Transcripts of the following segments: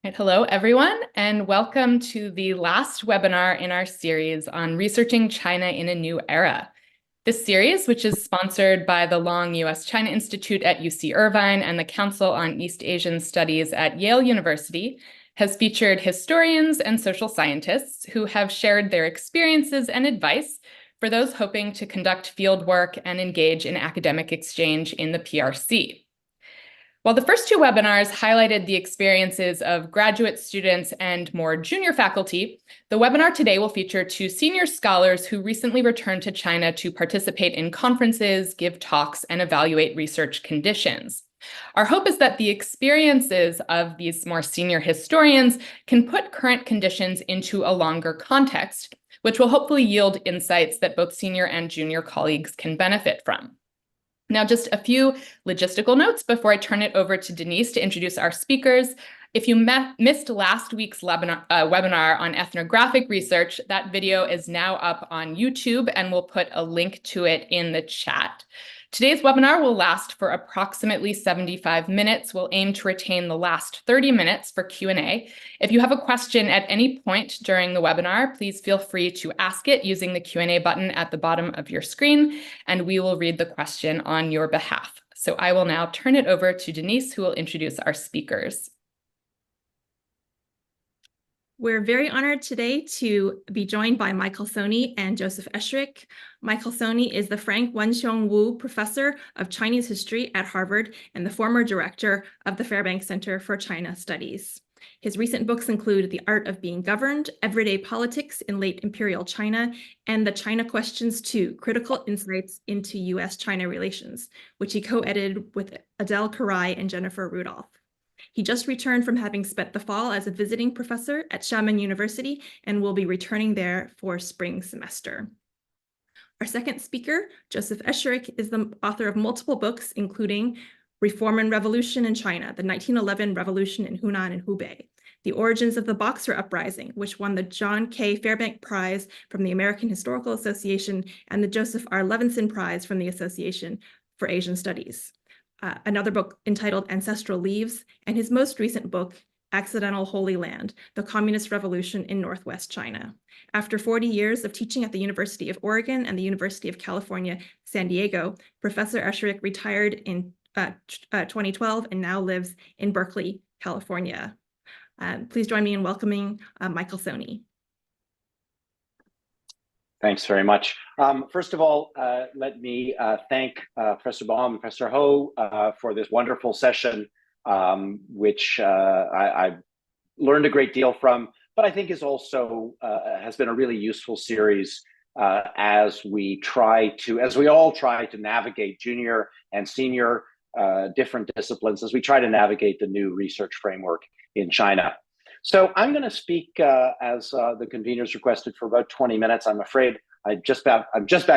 Right, hello, everyone, and welcome to the last webinar in our series on researching China in a new era. This series, which is sponsored by the Long U.S.-China Institute at UC Irvine and the Council on East Asian Studies at Yale University, has featured historians and social scientists who have shared their experiences and advice for those hoping to conduct field work and engage in academic exchange in the PRC. While the first two webinars highlighted the experiences of graduate students and more junior faculty, the webinar today will feature two senior scholars who recently returned to China to participate in conferences, give talks, and evaluate research conditions. Our hope is that the experiences of these more senior historians can put current conditions into a longer context, which will hopefully yield insights that both senior and junior colleagues can benefit from. Now, just a few logistical notes before I turn it over to Denise to introduce our speakers. If you missed last week's webinar on ethnographic research, that video is now up on YouTube, and we'll put a link to it in the chat. Today's webinar will last for approximately 75 minutes. We'll aim to retain the last 30 minutes for Q&A. If you have a question at any point during the webinar, please feel free to ask it using the Q&A button at the bottom of your screen, and we will read the question on your behalf. So I will now turn it over to Denise, who will introduce our speakers. We're very honored today to be joined by Michael Szonyi and Joseph Esherick. Michael Szonyi is the Frank Wenxiong Wu Professor of Chinese History at Harvard and the former director of the Fairbanks Center for China Studies. His recent books include The Art of Being Governed, Everyday Politics in Late Imperial China, and The China Questions 2, Critical Insights into U.S.-China Relations, which he co-edited with Adele Karai and Jennifer Rudolph. He just returned from having spent the fall as a visiting professor at Xiamen University and will be returning there for spring semester. Our second speaker, Joseph Esherick, is the author of multiple books, including Reform and Revolution in China, the 1911 Revolution in Hunan and Hubei, The Origins of the Boxer Uprising, which won the John K. Fairbank Prize from the American Historical Association and the Joseph R. Levinson Prize from the Association for Asian Studies. Another book entitled Ancestral Leaves, and his most recent book, Accidental Holy Land, The Communist Revolution in Northwest China. After 40 years of teaching at the University of Oregon and the University of California, San Diego, Professor Esherick retired in 2012 and now lives in Berkeley, California. Please join me in welcoming Michael Szonyi. Thanks very much. First of all, let me thank Professor Baum and Professor Ho for this wonderful session, which I've learned a great deal from, but I think is also has been a really useful series as we all try to navigate junior and senior different disciplines, as we try to navigate the new research framework in China. So I'm going to speak as the conveners requested for about 20 minutes. I'm afraid I'm just back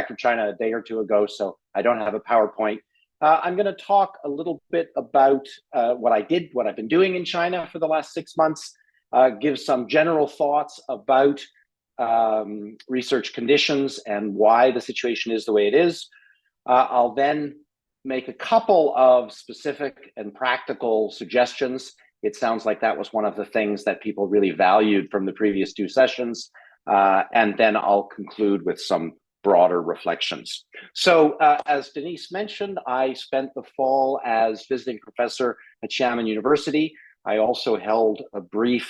from China a day or two ago, so I don't have a PowerPoint. I'm going to talk a little bit about what I've been doing in China for the last 6 months, give some general thoughts about research conditions and why the situation is the way it is. I'll then make a couple of specific and practical suggestions. It sounds like that was one of the things that people really valued from the previous two sessions. And then I'll conclude with some broader reflections. So as Denise mentioned, I spent the fall as visiting professor at Xiamen University. I also held a brief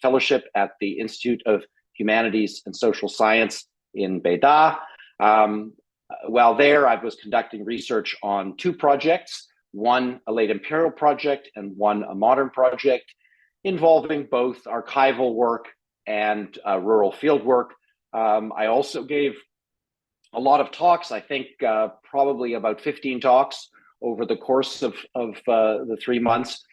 fellowship at the Institute of Humanities and Social Science in Beida. While there, I was conducting research on two projects, one a late imperial project and one a modern project, involving both archival work and rural field work. I also gave a lot of talks, I think probably about 15 talks over the course of the 3 months.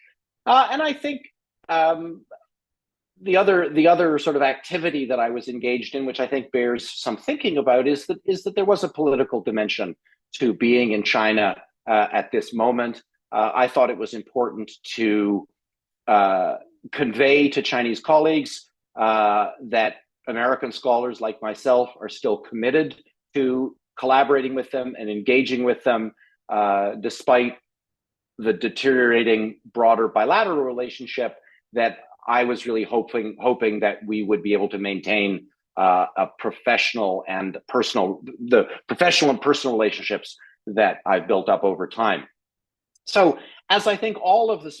And I think the other sort of activity that I was engaged in, which I think bears some thinking about, is that there was a political dimension to being in China at this moment. I thought it was important to convey to Chinese colleagues that American scholars like myself are still committed to collaborating with them and engaging with them, despite the deteriorating broader bilateral relationship that I was really hoping that we would be able to maintain the professional and personal relationships that I've built up over time. So, as I think all of the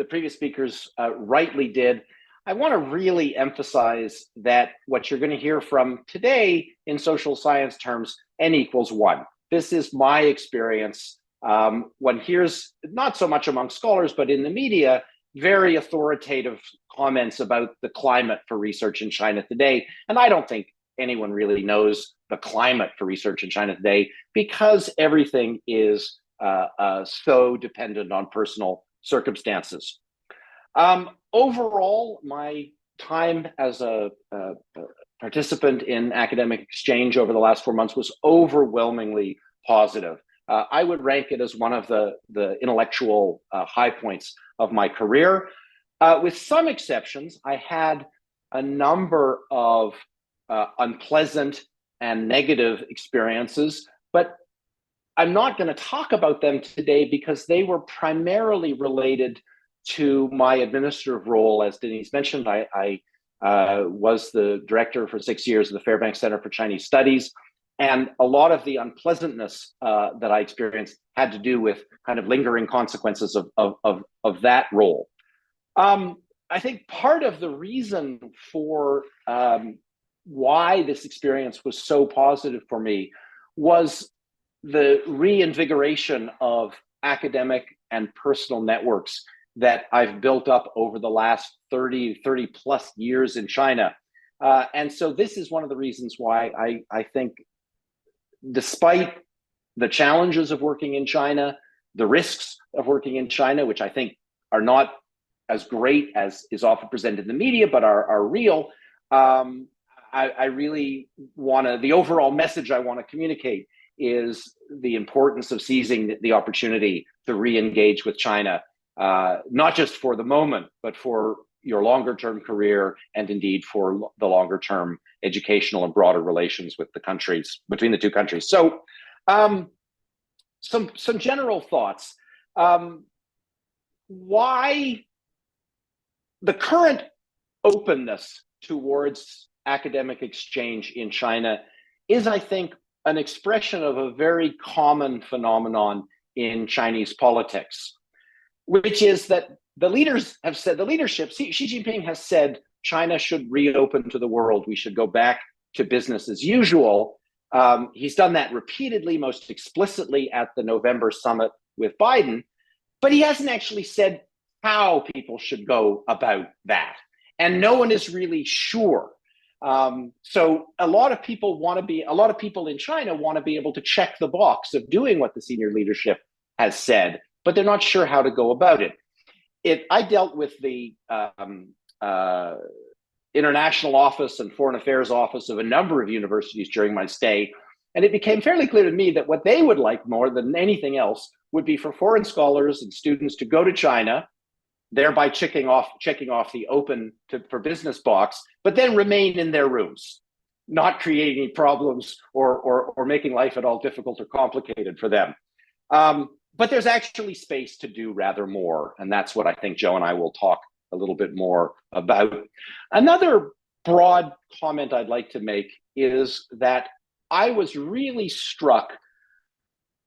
previous speakers rightly did, I want to really emphasize that what you're going to hear from today in social science terms, N equals 1. This is my experience. One hears, not so much among scholars, but in the media, very authoritative comments about the climate for research in China today. And I don't think anyone really knows the climate for research in China today, because everything is so dependent on personal circumstances. Overall, my time as a participant in academic exchange over the last 4 months was overwhelmingly positive. I would rank it as one of the intellectual high points of my career. With some exceptions, I had a number of unpleasant and negative experiences, but I'm not going to talk about them today because they were primarily related to my administrative role. As Denise mentioned, I was the director for 6 years of the Fairbanks Center for Chinese Studies. And a lot of the unpleasantness that I experienced had to do with kind of lingering consequences of that role. I think part of the reason for why this experience was so positive for me was the reinvigoration of academic and personal networks that I've built up over the last 30 plus years in China. And so this is one of the reasons why I think, despite the challenges of working in China, the risks of working in China, which I think are not as great as is often presented in the media, but are real, I really want to, the overall message I want to communicate is the importance of seizing the opportunity to re-engage with China, not just for the moment, but for your longer term career, and indeed for the longer term educational and broader relations with the countries, between the two countries. So some general thoughts. Why the current openness towards academic exchange in China is, I think, an expression of a very common phenomenon in Chinese politics, which is that the leaders have said, the leadership, Xi Jinping has said, China should reopen to the world. We should go back to business as usual. He's done that repeatedly, most explicitly at the November summit with Biden, but he hasn't actually said how people should go about that. And no one is really sure. So a lot of people in China want to be able to check the box of doing what the senior leadership has said, but they're not sure how to go about it. I dealt with the international office and foreign affairs office of a number of universities during my stay, and it became fairly clear to me that what they would like more than anything else would be for foreign scholars and students to go to China, thereby checking off the open for business box, but then remain in their rooms, not creating any problems or making life at all difficult or complicated for them. But there's actually space to do rather more, and that's what I think Joe and I will talk a little bit more about. Another broad comment I'd like to make is that I was really struck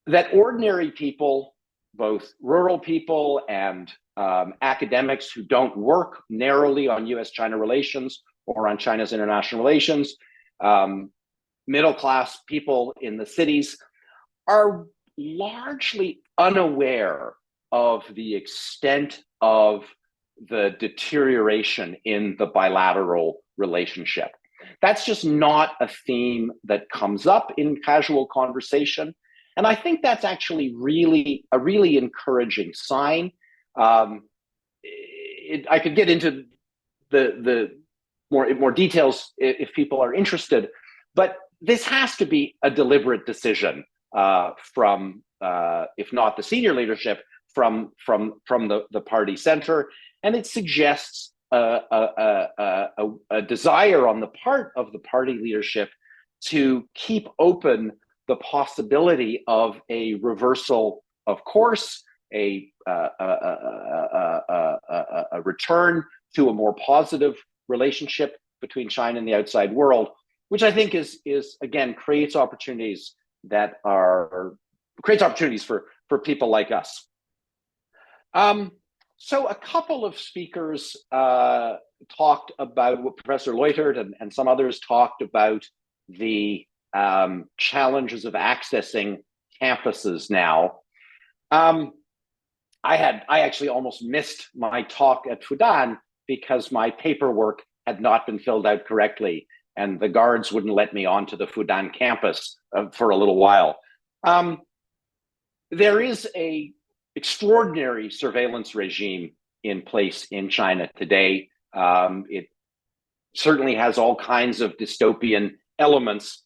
that ordinary people, both rural people and academics who don't work narrowly on US-China relations or on China's international relations, middle-class people in the cities, are largely unaware of the extent of the deterioration in the bilateral relationship. That's just not a theme that comes up in casual conversation. And I think that's actually a really encouraging sign. I could get into the more details if people are interested, but this has to be a deliberate decision from, if not the senior leadership, from the party center, and it suggests a desire on the part of the party leadership to keep open the possibility of a reversal of course, a return to a more positive relationship between China and the outside world, which I think is again creates opportunities for people like us. So a couple of speakers talked about what Professor Leutert and some others talked about the challenges of accessing campuses now. I actually almost missed my talk at Fudan because my paperwork had not been filled out correctly, and the guards wouldn't let me onto the Fudan campus for a little while. There is a extraordinary surveillance regime in place in China today. It certainly has all kinds of dystopian elements,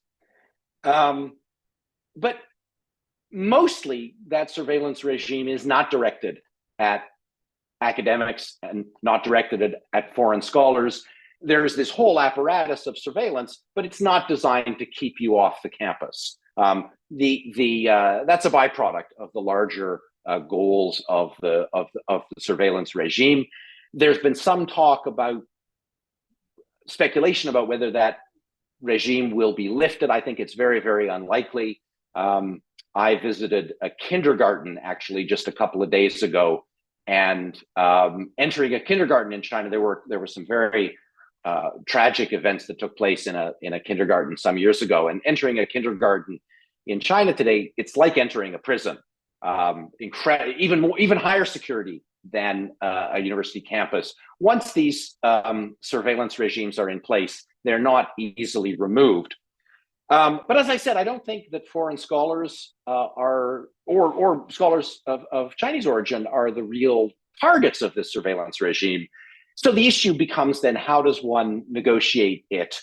but mostly that surveillance regime is not directed at academics and not directed at foreign scholars. There's this whole apparatus of surveillance, but it's not designed to keep you off the campus. That's a byproduct of the larger goals of the surveillance regime. There's been some talk about speculation about whether that regime will be lifted. I think it's very, very unlikely. I visited a kindergarten actually just a couple of days ago, and entering a kindergarten in China, there were some very tragic events that took place in a kindergarten some years ago. And entering a kindergarten in China today, it's like entering a prison. Even higher security than a university campus. Once these surveillance regimes are in place, they're not easily removed. But as I said, I don't think that foreign scholars or scholars of Chinese origin are the real targets of this surveillance regime. So the issue becomes then, how does one negotiate it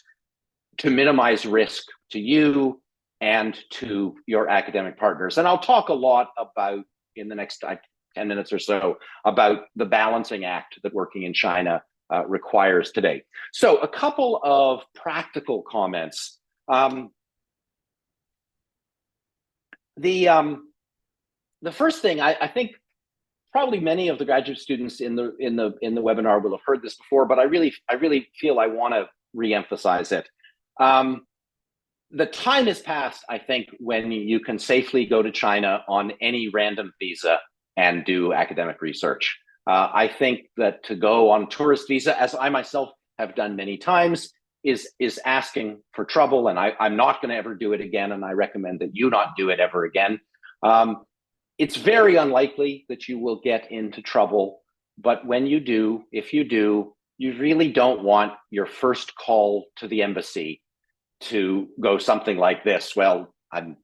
to minimize risk to you and to your academic partners? And I'll talk a lot about, in the next 10 minutes or so, about the balancing act that working in China requires today. So a couple of practical comments. The first thing, I think probably many of the graduate students in the webinar will have heard this before, but I really feel I want to reemphasize it. The time has passed, I think, when you can safely go to China on any random visa and do academic research. I think that to go on tourist visa, as I myself have done many times, is asking for trouble, and I'm not going to ever do it again, and I recommend that you not do it ever again. It's very unlikely that you will get into trouble, but when you do, if you do, you really don't want your first call to the embassy to go something like this. Well, I've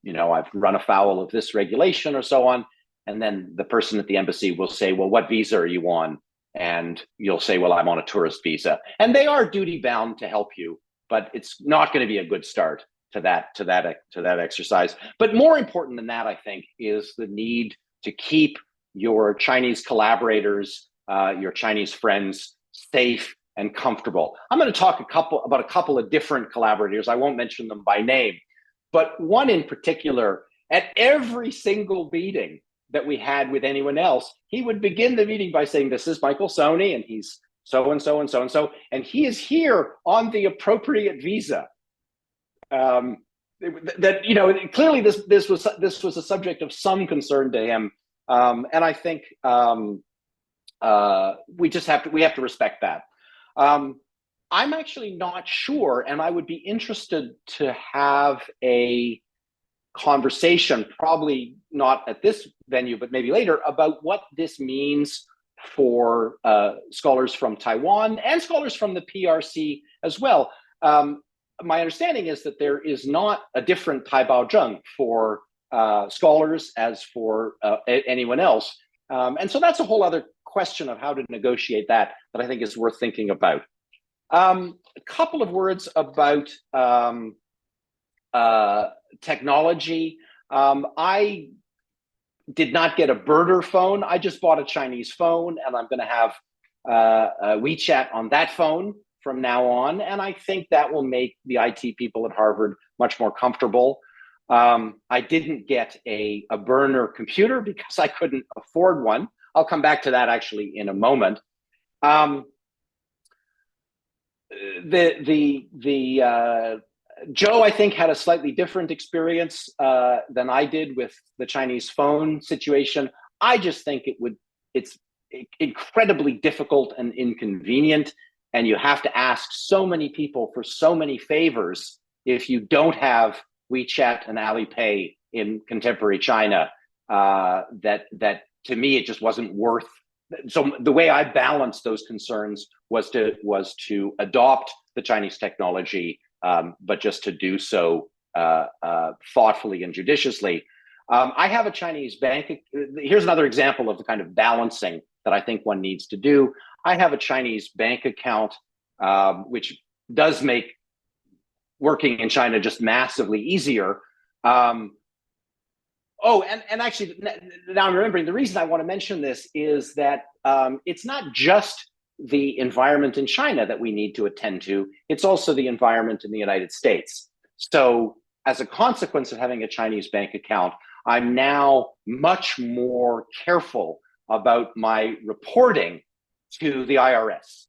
run afoul of this regulation or so on, and then the person at the embassy will say, well, what visa are you on? And you'll say, well, I'm on a tourist visa. And they are duty bound to help you, but it's not going to be a good start to that exercise. But more important than that, I think, is the need to keep your Chinese collaborators, your Chinese friends safe and comfortable. I'm going to talk about a couple of different collaborators. I won't mention them by name, but one in particular, at every single meeting that we had with anyone else, he would begin the meeting by saying, this is Michael Szonyi, and he's so-and-so and so-and-so, and he is here on the appropriate visa. Clearly this was a subject of some concern to him. And I think we have to respect that. I'm actually not sure, and I would be interested to have a conversation, probably not at this venue, but maybe later, about what this means for scholars from Taiwan and scholars from the PRC as well. My understanding is that there is not a different Taibao Zheng for scholars as for anyone else. And so that's a whole other question of how to negotiate that I think is worth thinking about. A couple of words about technology. I did not get a burner phone. I just bought a Chinese phone, and I'm going to have WeChat on that phone from now on. And I think that will make the IT people at Harvard much more comfortable. I didn't get a burner computer because I couldn't afford one. I'll come back to that actually in a moment. Um, Joe, I think, had a slightly different experience than I did with the Chinese phone situation. I just think it's incredibly difficult and inconvenient, and you have to ask so many people for so many favors if you don't have WeChat and Alipay in contemporary China. That to me, it just wasn't worth. So the way I balanced those concerns was to adopt the Chinese technology, but just to do so thoughtfully and judiciously. I have a Chinese bank. Here's another example of the kind of balancing that I think one needs to do. I have a Chinese bank account, which does make working in China just massively easier. And actually, now I'm remembering, the reason I want to mention this is that it's not just the environment in China that we need to attend to, it's also the environment in the United States. So as a consequence of having a Chinese bank account, I'm now much more careful about my reporting to the IRS.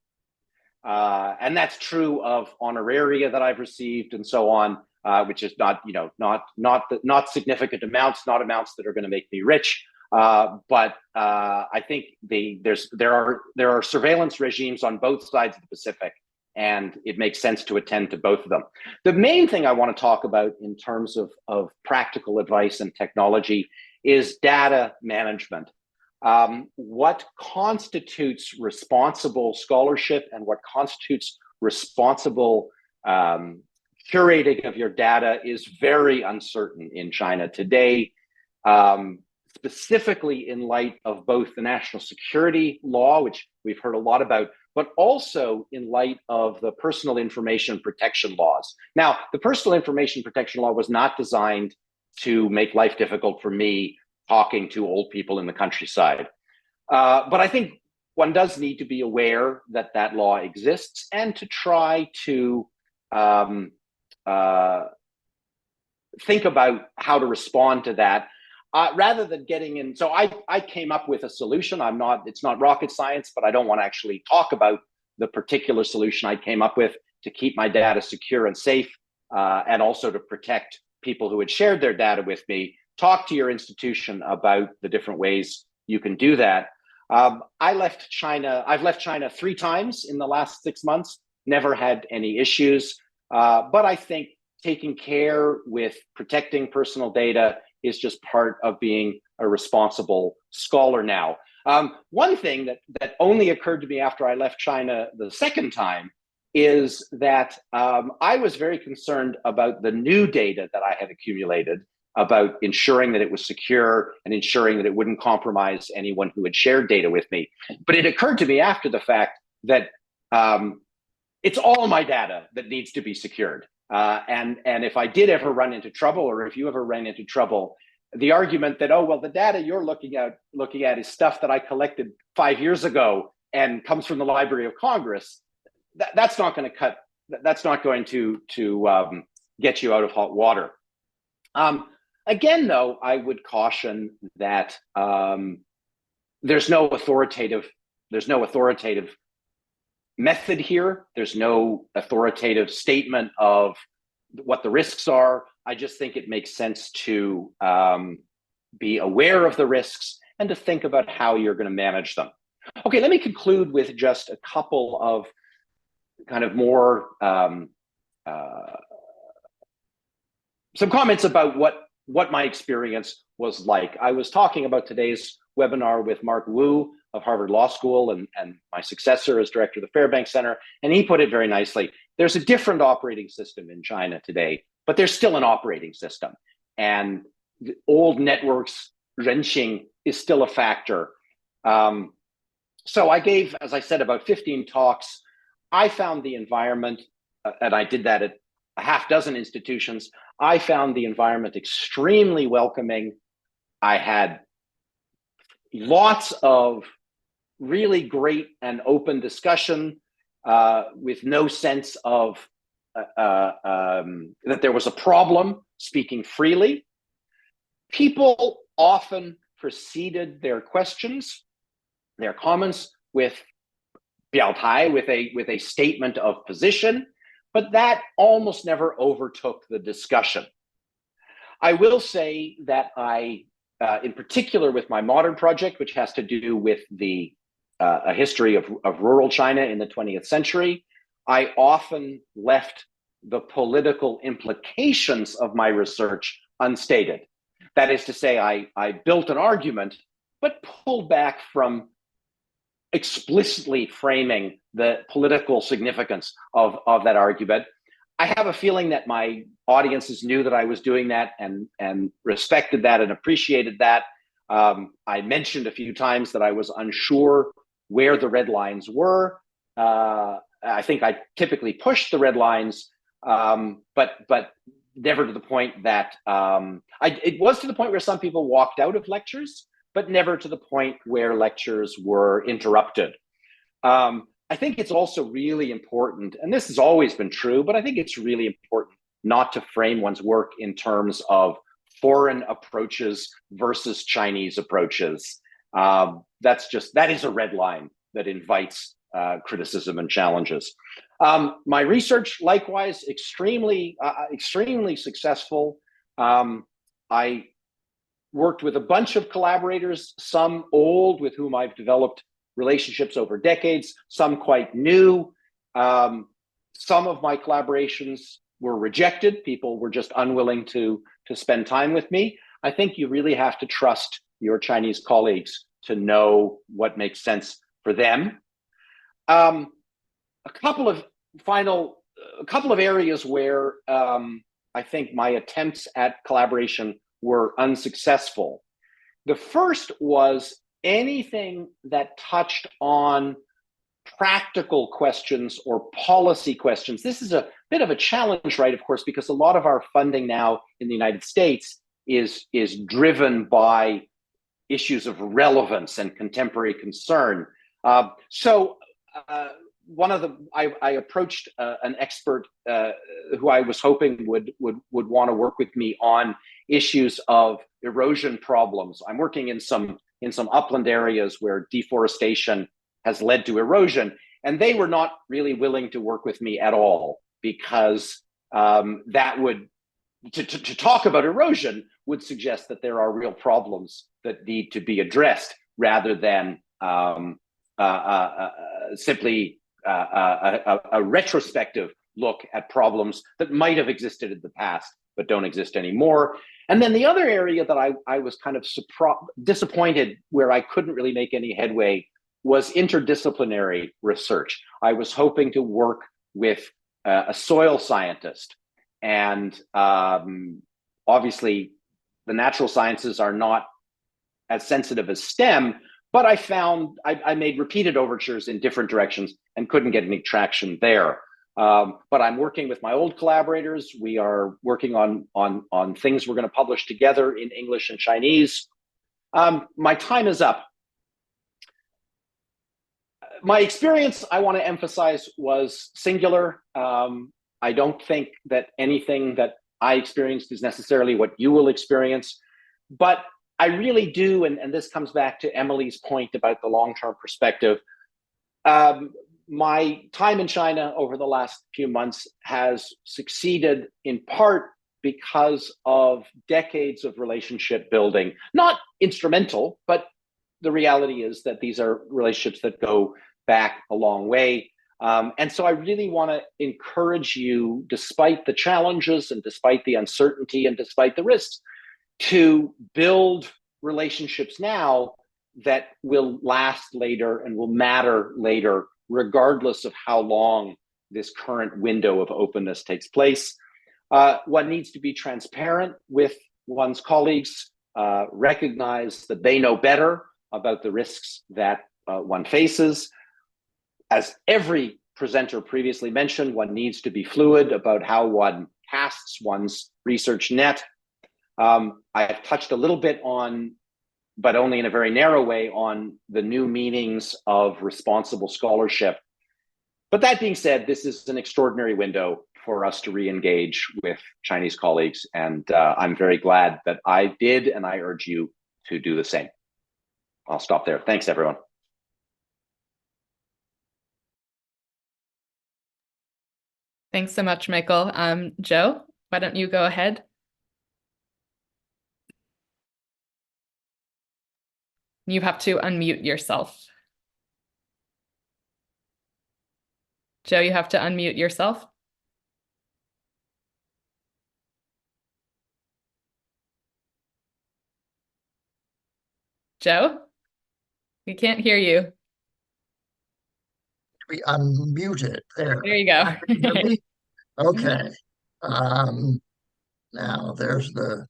And that's true of honoraria that I've received and so on, which is not significant amounts, not amounts that are going to make me rich. But I think there are surveillance regimes on both sides of the Pacific, and it makes sense to attend to both of them. The main thing I want to talk about in terms of practical advice and technology is data management. What constitutes responsible scholarship and what constitutes responsible curating of your data is very uncertain in China today, specifically in light of both the national security law, which we've heard a lot about, but also in light of the personal information protection laws. Now, the personal information protection law was not designed to make life difficult for me talking to old people in the countryside. But I think one does need to be aware that that law exists and to try to think about how to respond to that rather than getting in. So I came up with a solution. It's not rocket science, but I don't want to actually talk about the particular solution I came up with to keep my data secure and safe, and also to protect people who had shared their data with me. Talk to your institution about the different ways you can do that. I've left China 3 times in the last 6 months, never had any issues. But I think taking care with protecting personal data is just part of being a responsible scholar now. One thing that only occurred to me after I left China the second time is that I was very concerned about the new data that I had accumulated about ensuring that it was secure and ensuring that it wouldn't compromise anyone who had shared data with me. But it occurred to me after the fact that it's all my data that needs to be secured. And if I did ever run into trouble, or if you ever ran into trouble, the argument that, oh, well, the data you're looking at is stuff that I collected 5 years ago and comes from the Library of Congress, that's not going to get you out of hot water. Again, though, I would caution that there's no authoritative method here. There's no authoritative statement of what the risks are. I just think it makes sense to be aware of the risks and to think about how you're going to manage them. Okay, let me conclude with just a couple of kind of more some comments about what my experience was like. I was talking about today's webinar with Mark Wu of Harvard Law School and my successor as director of the Fairbanks Center, and he put it very nicely. There's a different operating system in China today, but there's still an operating system. And the old networks, Renxing, is still a factor. So I gave, as I said, about 15 talks. I found the environment, and I did that at a half dozen institutions. I found the environment extremely welcoming. I had lots of really great and open discussion with no sense of that there was a problem speaking freely. People often preceded their questions, their comments, with biaotai, with a statement of position, but that almost never overtook the discussion. I will say that in particular with my modern project, which has to do with a history of rural China in the 20th century, I often left the political implications of my research unstated. That is to say, I built an argument, but pulled back from explicitly framing the political significance of that argument. I have a feeling that my audiences knew that I was doing that and respected that and appreciated that. I mentioned a few times that I was unsure where the red lines were. I think I typically pushed the red lines, but never to the point that it was to the point where some people walked out of lectures, but never to the point where lectures were interrupted. I think it's also really important, and this has always been true, but I think it's really important not to frame one's work in terms of foreign approaches versus Chinese approaches. That is a red line that invites criticism and challenges. My research, likewise, extremely successful. I worked with a bunch of collaborators, some old with whom I've developed relationships over decades, some quite new. Some of my collaborations were rejected. People were just unwilling to spend time with me. I think you really have to trust your Chinese colleagues to know what makes sense for them. A couple of areas where I think my attempts at collaboration were unsuccessful. The first was anything that touched on practical questions or policy questions. This is a bit of a challenge, right, of course, because a lot of our funding now in the United States is driven by issues of relevance and contemporary concern. I approached an expert who I was hoping would want to work with me on issues of erosion problems. I'm working in some upland areas where deforestation has led to erosion, and they were not really willing to work with me at all, because to talk about erosion would suggest that there are real problems that need to be addressed, rather than simply a retrospective look at problems that might have existed in the past but don't exist anymore. And then the other area that I was kind of disappointed where I couldn't really make any headway was interdisciplinary research. I was hoping to work with a soil scientist, and obviously the natural sciences are not as sensitive as STEM, but I made repeated overtures in different directions and couldn't get any traction there. But I'm working with my old collaborators. We are working on things we're going to publish together in English and Chinese. My time is up. My experience, I want to emphasize, was singular. I don't think that anything that I experienced is necessarily what you will experience, but I really do, and this comes back to Emily's point about the long-term perspective. My time in China over the last few months has succeeded in part because of decades of relationship building. Not instrumental, but the reality is that these are relationships that go back a long way. And so I really want to encourage you, despite the challenges and despite the uncertainty and despite the risks, to build relationships now that will last later and will matter later, regardless of how long this current window of openness takes place. One needs to be transparent with one's colleagues, recognize that they know better about the risks that one faces. As every presenter previously mentioned, one needs to be fluid about how one casts one's research net. I've touched a little bit on, but only in a very narrow way, on the new meanings of responsible scholarship. But that being said, this is an extraordinary window for us to re-engage with Chinese colleagues, and I'm very glad that I did, and I urge you to do the same. I'll stop there. Thanks, everyone. Thanks so much, Michael. Joe, why don't you go ahead? You have to unmute yourself. Joe, you have to unmute yourself. Joe, we can't hear you. Be unmuted there. There you go. Okay. Now there's the.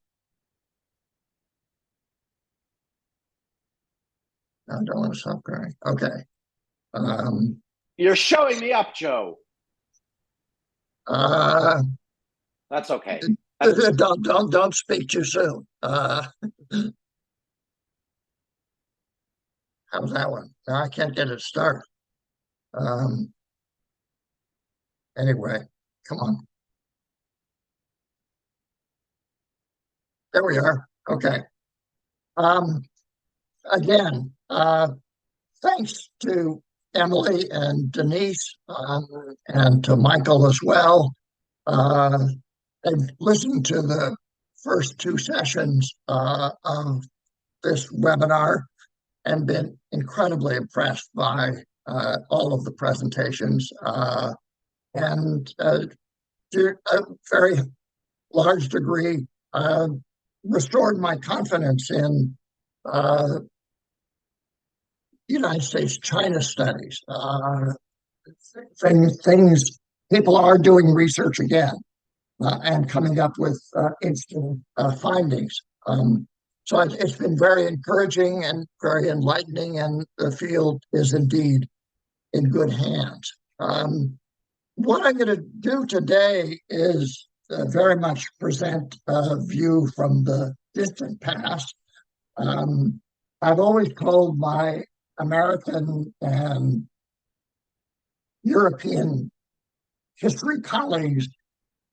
I don't want to stop crying. Okay. You're showing me up, Joe. That's okay. Don't speak too soon. How's that one? No, I can't get it started. Anyway, come on. There we are. Okay. Again, thanks to Emily and Denise and to Michael as well. I've listened to the first two sessions of this webinar and been incredibly impressed by all of the presentations and to a very large degree restored my confidence in United States China studies. Things people are doing research again and coming up with interesting findings. So it's been very encouraging and very enlightening, and the field is indeed in good hands. What I'm going to do today is very much present a view from the distant past. I've always told my American and European history colleagues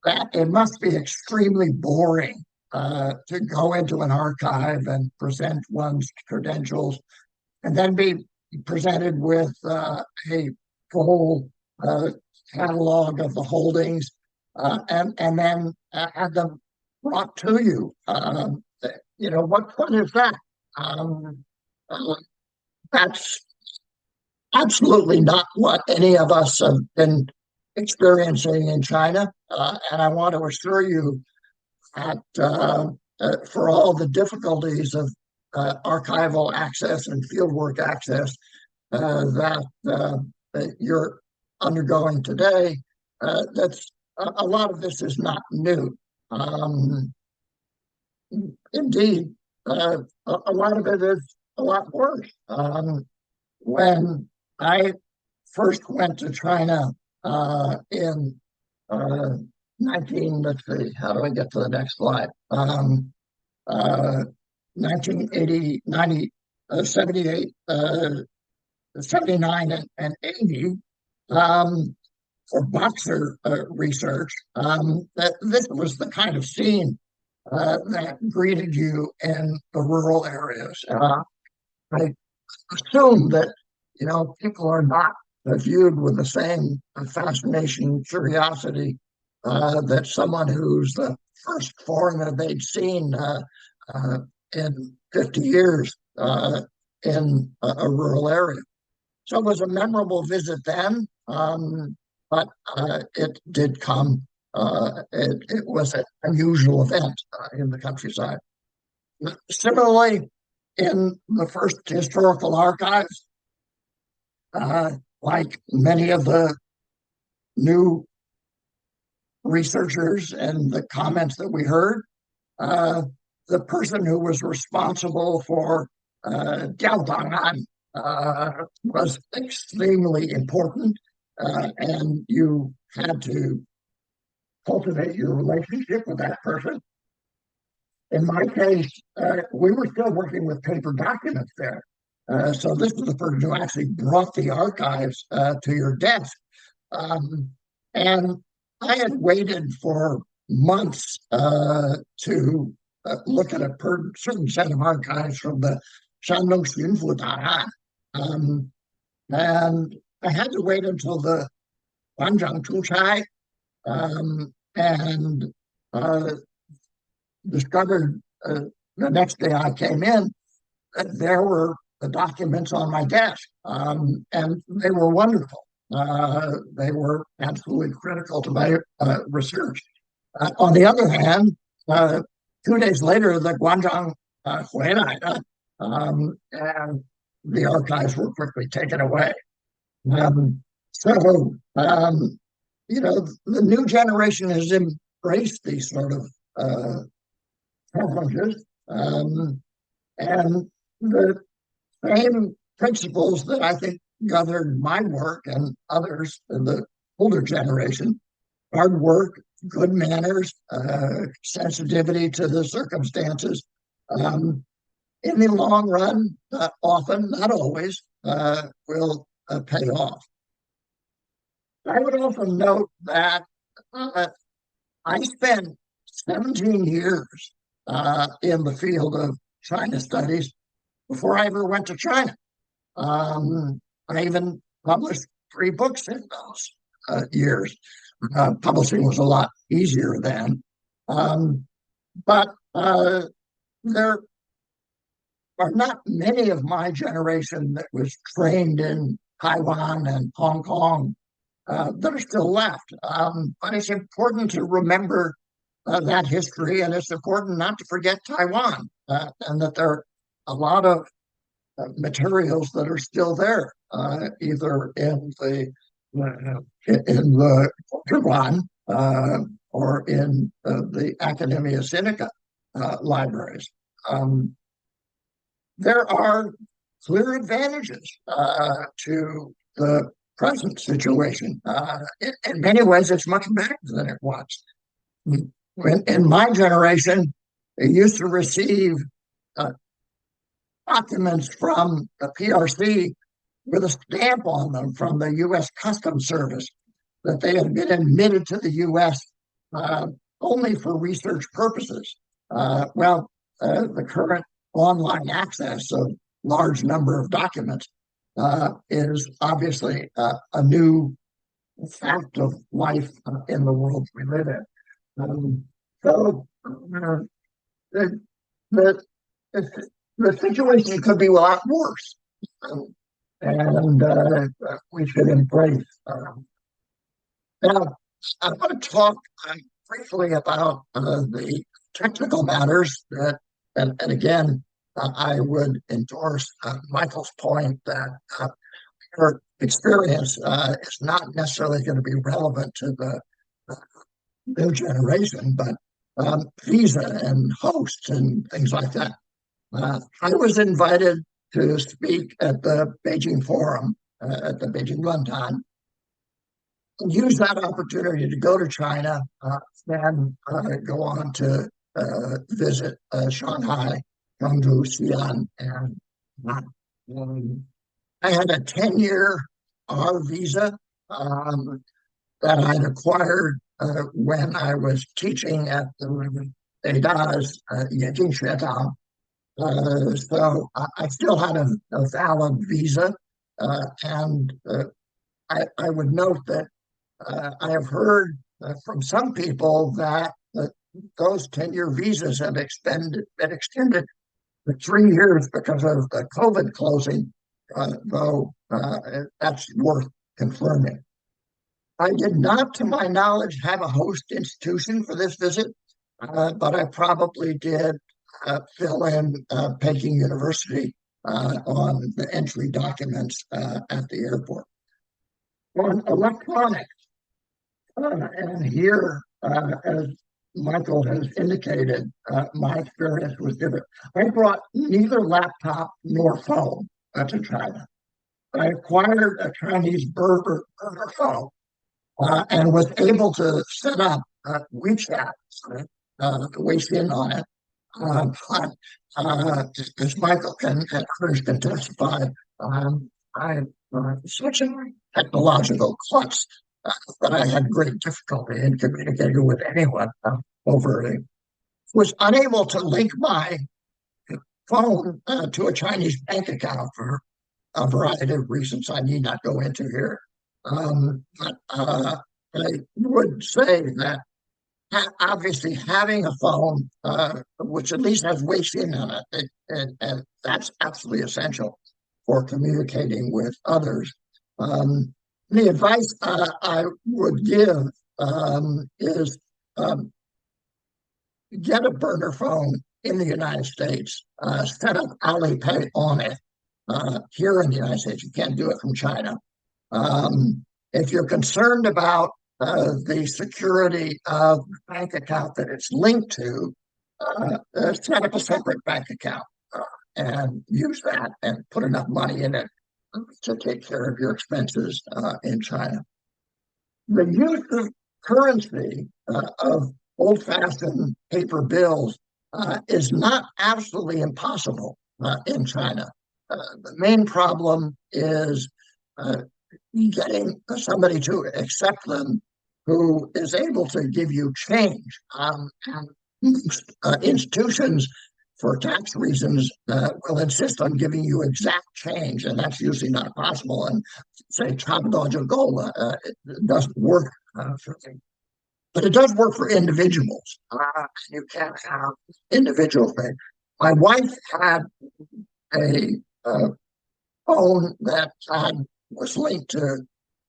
that it must be extremely boring to go into an archive and present one's credentials and then be presented with a full catalog of the holdings and then have them brought to you. What is that? That's absolutely not what any of us have been experiencing in China. And I want to assure you that for all the difficulties of archival access and fieldwork access that you're undergoing today, that's a lot of this is not new. Indeed, a lot of it is a lot worse. When I first went to China in let's see, how do I get to the next slide? 1980, 90, 78, 79, and 80 for boxer research. This was the kind of scene that greeted you in the rural areas. I assume that, people are not viewed with the same fascination and curiosity that someone who's the first foreigner they'd seen in 50 years in a rural area. So it was a memorable visit then, but it did come. It was an unusual event in the countryside. Similarly, in the first historical archives, like many of the new researchers and the comments that we heard, the person who was responsible for Diaodangan was extremely important, and you had to cultivate your relationship with that person. In my case, we were still working with paper documents there. So this is the person who actually brought the archives to your desk. And I had waited for months to look at a certain set of archives from the Shandong Xunfu Daran. And I had to wait until the Wanzhang Tuchai and discovered the next day I came in that there were the documents on my desk, and they were wonderful. They were absolutely critical to my research. On the other hand, 2 days later, the Guangzhou Huilai, and the archives were quickly taken away. So, the new generation has embraced these sort of challenges, and the same principles that I think governed my work and others in the older generation: hard work, good manners, sensitivity to the circumstances. In the long run, often, not always, will pay off. I would also note that I spent 17 years in the field of China studies before I ever went to China. I even published 3 books in those years. Publishing was a lot easier then. But there are not many of my generation that was trained in Taiwan and Hong Kong that are still left. But it's important to remember that history, and it's important not to forget Taiwan, and that there are a lot of materials that are still there, either in the Yuan or in the Academia Sinica libraries. There are clear advantages to the present situation. In many ways, it's much better than it was. In my generation, they used to receive documents from the PRC with a stamp on them from the U.S. Customs Service that they had been admitted to the U.S. Only for research purposes. The current online access of large number of documents is obviously a new fact of life in the world we live in. The situation could be a lot worse, and we should embrace. Now, I want to talk briefly about the technical matters and again, I would endorse Michael's point that her experience is not necessarily going to be relevant to the new generation, but visa and hosts and things like that. I was invited to speak at the Beijing Forum, at the Beijing Luntang, and use that opportunity to go to China, then go on to visit Shanghai, Guangzhou, Xi'an, and I had a 10-year R visa that I'd acquired when I was teaching at the Beidai's Yejing Xuetang. So I still had a valid visa, and I would note that I have heard from some people that those 10-year visas have been extended for 3 years because of the COVID closing, though that's worth confirming. I did not, to my knowledge, have a host institution for this visit, but I probably did fill in Peking University on the entry documents at the airport. On electronics, and here, as Michael has indicated, my experience was different. I brought neither laptop nor phone to China. I acquired a Chinese burner phone and was able to set up WeChat, Weixin on it. As Michael and others can testify, I'm such a technological klutz that I had great difficulty in communicating with anyone overtly. Was unable to link my phone to a Chinese bank account for a variety of reasons I need not go into here. I would say that obviously having a phone, which at least has Weixin on and that's absolutely essential for communicating with others. The advice I would give is get a burner phone in the United States, set up Alipay on it here in the United States. You can't do it from China. If you're concerned about the security of the bank account that it's linked to, set up a separate bank account and use that and put enough money in it to take care of your expenses in China. The use of currency of old-fashioned paper bills is not absolutely impossible in China. The main problem is getting somebody to accept them who is able to give you change. And institutions, for tax reasons, will insist on giving you exact change, and that's usually not possible. And say, gold, it doesn't work for things. But it does work for individuals. You can't have individual things. My wife had a phone that was linked to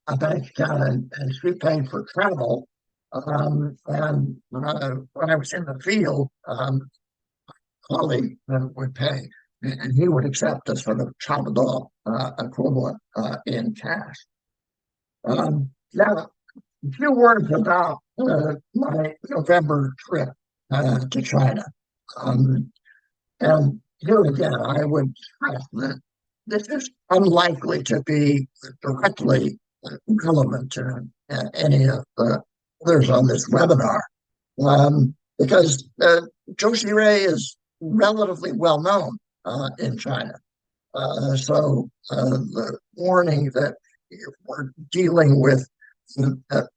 a bank account, and she paid for travel. And when I was in the field, colleague would pay, and he would accept a sort of Chapadol equivalent in cash. Now, a few words about my November trip to China. And here again, I would stress that this is unlikely to be directly relevant to any of the others on this webinar, because Zhou Xirui is relatively well known in China. So the warning that we're dealing with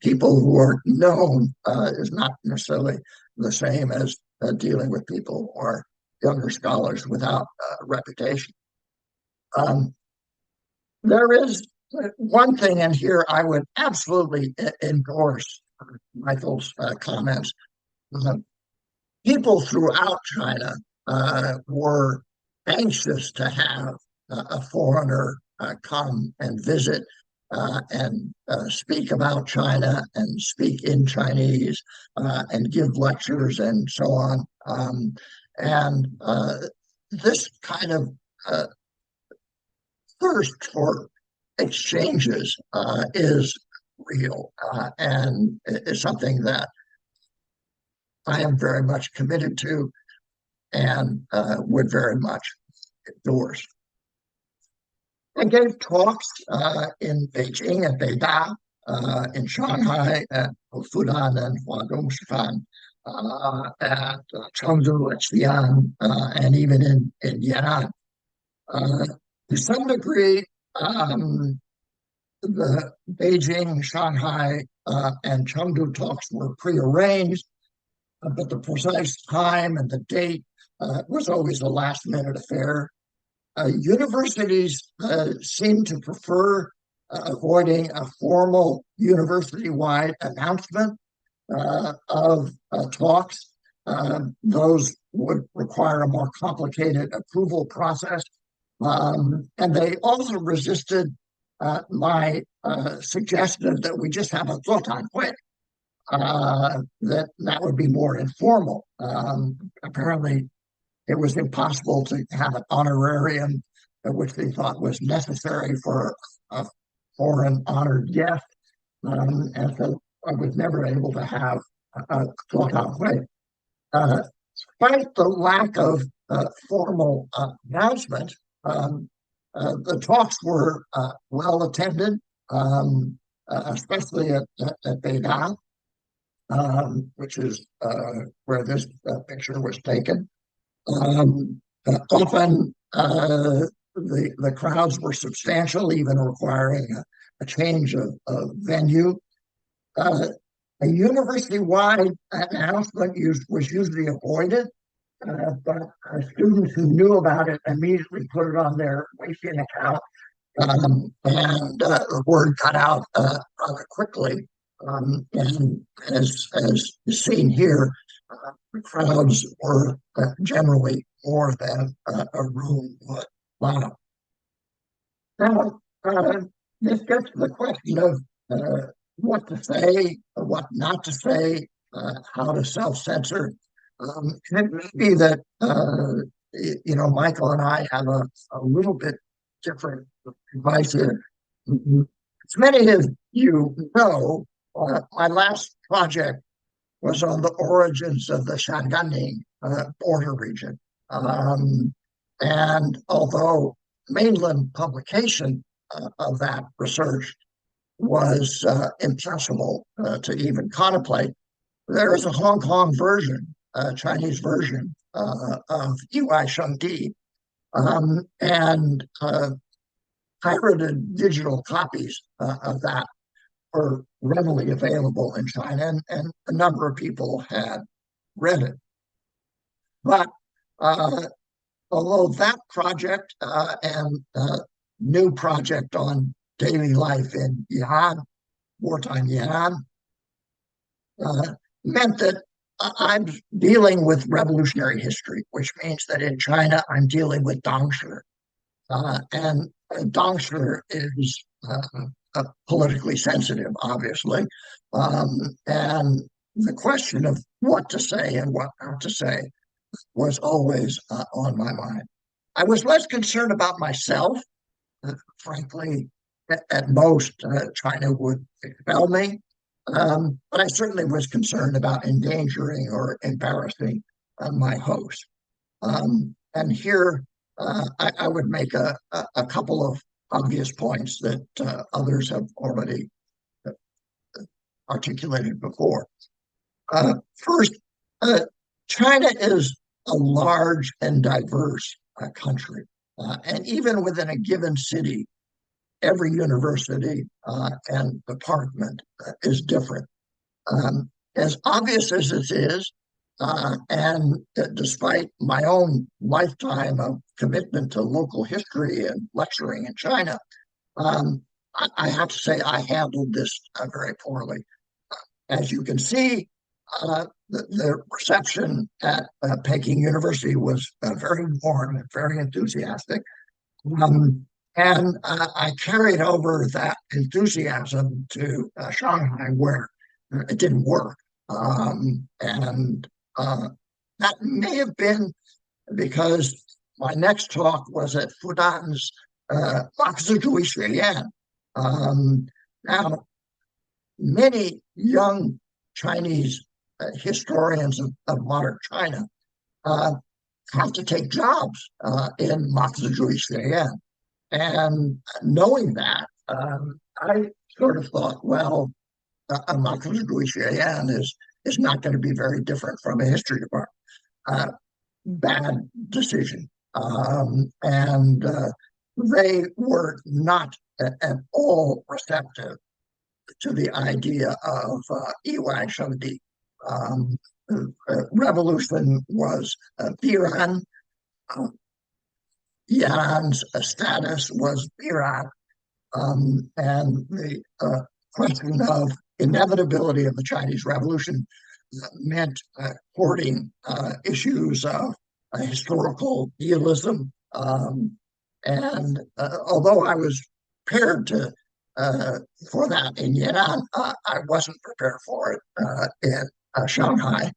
people who are known is not necessarily the same as dealing with people who are younger scholars without reputation. There is one thing in here I would absolutely endorse Michael's comments. People throughout China were anxious to have a foreigner come and visit and speak about China and speak in Chinese and give lectures and so on. And this kind of thirst for exchanges is real and is something that I am very much committed to and would very much endorse. I gave talks in Beijing and Beida, in Shanghai, at Fudan and Huadongshifan, at Chengdu, at Xi'an, and even in Yan'an. To some degree, the Beijing, Shanghai, and Chengdu talks were prearranged, but the precise time and the date was always a last-minute affair. Universities seem to prefer avoiding a formal university-wide announcement of talks. Those would require a more complicated approval process. And they also resisted my suggestion that we just have a Zotan Hui, that would be more informal. Apparently, it was impossible to have an honorarium, which they thought was necessary for a foreign honored guest. And so I was never able to have a Zotan Hui. Despite the lack of formal announcement, the talks were well attended, especially at Beida, which is where this picture was taken. Often the crowds were substantial, even requiring a change of venue. A university-wide announcement was usually avoided, but students who knew about it immediately put it on their Weixin account, and the word got out rather quickly And as is seen here, the crowds were generally more than a room would allow. Now, this gets to the question of what to say, what not to say, how to self-censor. It may be that, Michael and I have a little bit different advice here. As many of you know, my last project was on the origins of the Shandong border region. And although mainland publication of that research was impossible to even contemplate, there is a Hong Kong version, a Chinese version of Yui Shengdi, and pirated digital copies of that were readily available in China, and a number of people had read it. But although that project and new project on daily life in Yihan, wartime Yihan, meant that I'm dealing with revolutionary history, which means that in China, I'm dealing with Dongshi. And Dongshi is politically sensitive, obviously. And the question of what to say and what not to say was always on my mind. I was less concerned about myself. Frankly, at most, China would expel me. But I certainly was concerned about endangering or embarrassing my host. And here, I would make a couple of obvious points that others have already articulated before. First, China is a large and diverse country. And even within a given city, every university and department is different. As obvious as it is, and despite my own lifetime of commitment to local history and lecturing in China, I have to say I handled this very poorly. As you can see, the reception at Peking University was very warm and very enthusiastic. And I carried over that enthusiasm to Shanghai, where it didn't work. And that may have been because my next talk was at Fudan's Maxizhui. Now, many young Chinese historians of modern China have to take jobs in Maxizhui. And knowing that, I sort of thought, well, a Maxizhui is not going to be very different from a history department. Bad decision. And they were not at all receptive to the idea of Yui Shengdi. Revolution was Biran. Yan's status was Biran. And the question of inevitability of the Chinese Revolution meant courting issues of historical realism. And although I was prepared for that in Yan'an, I wasn't prepared for it in Shanghai.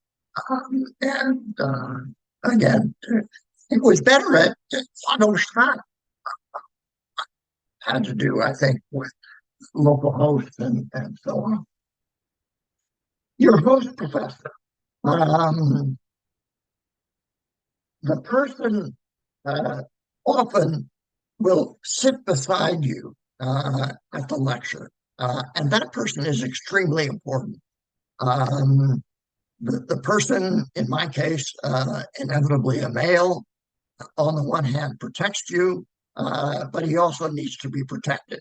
And again, it was better at Shan. Had to do, I think, with local hosts and so on. Your host professor, the person often will sit beside you at the lecture, and that person is extremely important. The person, in my case, inevitably a male, on the one hand protects you, but he also needs to be protected,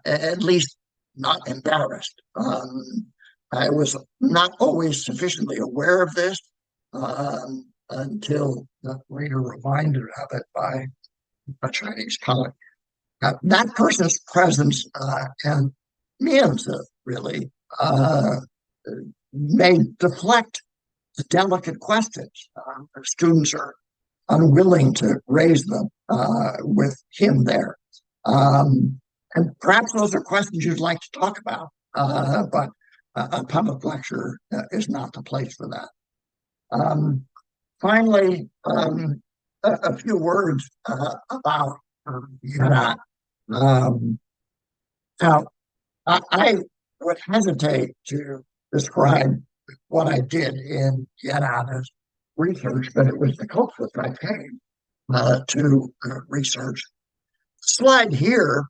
at least not embarrassed. I was not always sufficiently aware of this until later reminded of it by a Chinese colleague. That person's presence and means really uh, may deflect delicate questions. Students are unwilling to raise them with him there. And perhaps those are questions you'd like to talk about, but a public lecture is not the place for that. Finally, a few words about Iran. Now, I would hesitate to describe what I did in Iran as research, but it was the closest I came to research. Slide here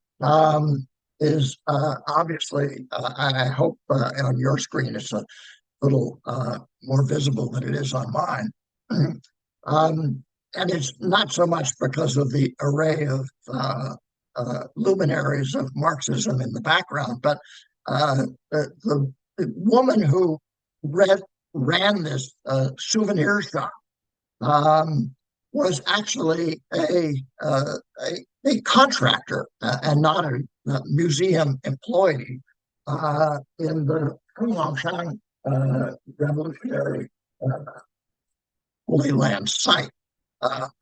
is obviously, I hope on your screen it's a little more visible than it is on mine. And it's not so much because of the array of luminaries of Marxism in the background, but the woman who ran this souvenir shop was actually a contractor and not a museum employee in the Huangshan revolutionary Holy Land site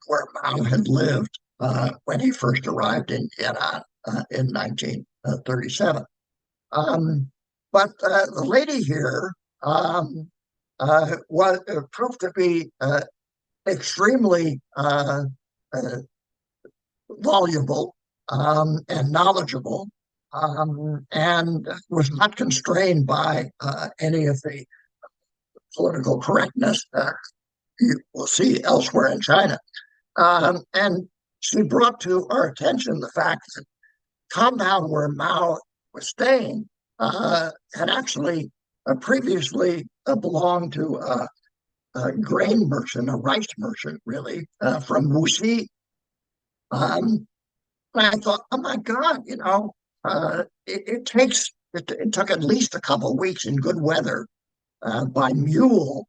where Mao had lived when he first arrived in Iran in 1937. But the lady here was proved to be extremely voluble and knowledgeable, and was not constrained by any of the political correctness you will see elsewhere in China. And she brought to our attention the fact that the compound where Mao was staying had actually previously belonged to a grain merchant, a rice merchant, really, from Wuxi. And I thought, oh my God, it took at least a couple of weeks in good weather by mule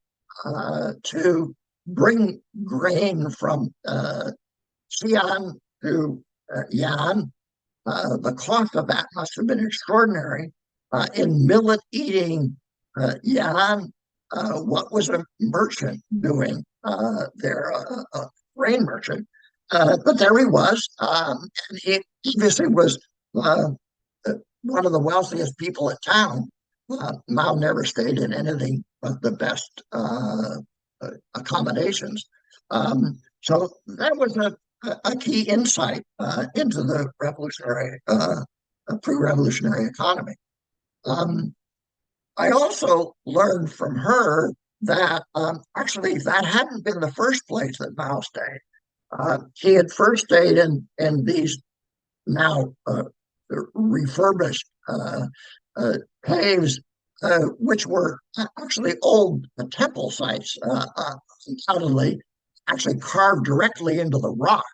to bring grain from Xi'an to Yan. The cost of that must have been extraordinary. In millet-eating Yan, what was a merchant doing there, a grain merchant? But there he was, and he obviously was one of the wealthiest people in town. Mao never stayed in anything but the best accommodations. So that was a key insight into the revolutionary, pre-revolutionary economy. I also learned from her that actually that hadn't been the first place that Mao stayed. He had first stayed in these now refurbished caves, which were actually old temple sites, undoubtedly, actually carved directly into the rock.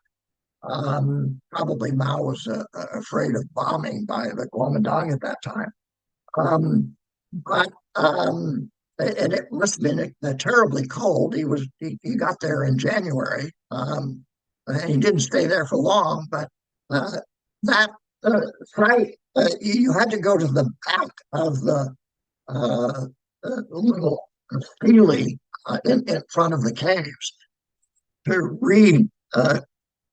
Probably Mao was afraid of bombing by the Kuomintang at that time. And it must have been terribly cold. He got there in January, and he didn't stay there for long. But that site, you had to go to the back of the little stele in front of the caves to read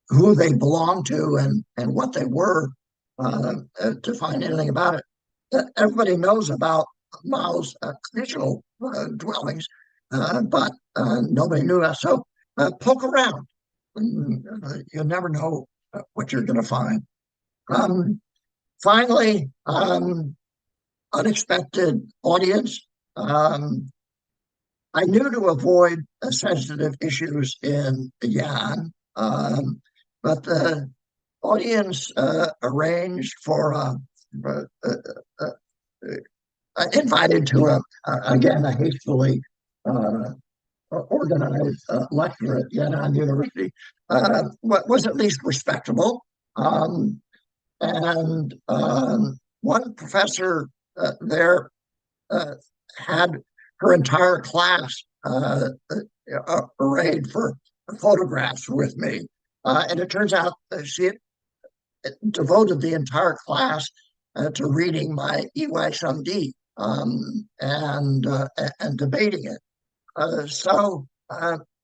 who they belonged to and what they were to find anything about it. Everybody knows about Mao's traditional dwellings, but nobody knew that. So poke around. You'll never know what you're going to find. Finally, unexpected audience. I knew to avoid sensitive issues in Yan, but the audience arranged for invited to again a hastily organized lecture at Yan'an University was at least respectable. And one professor there had her entire class arrayed for photographs with me. And it turns out she had devoted the entire class to reading my Yi Shengdi, and debating it. So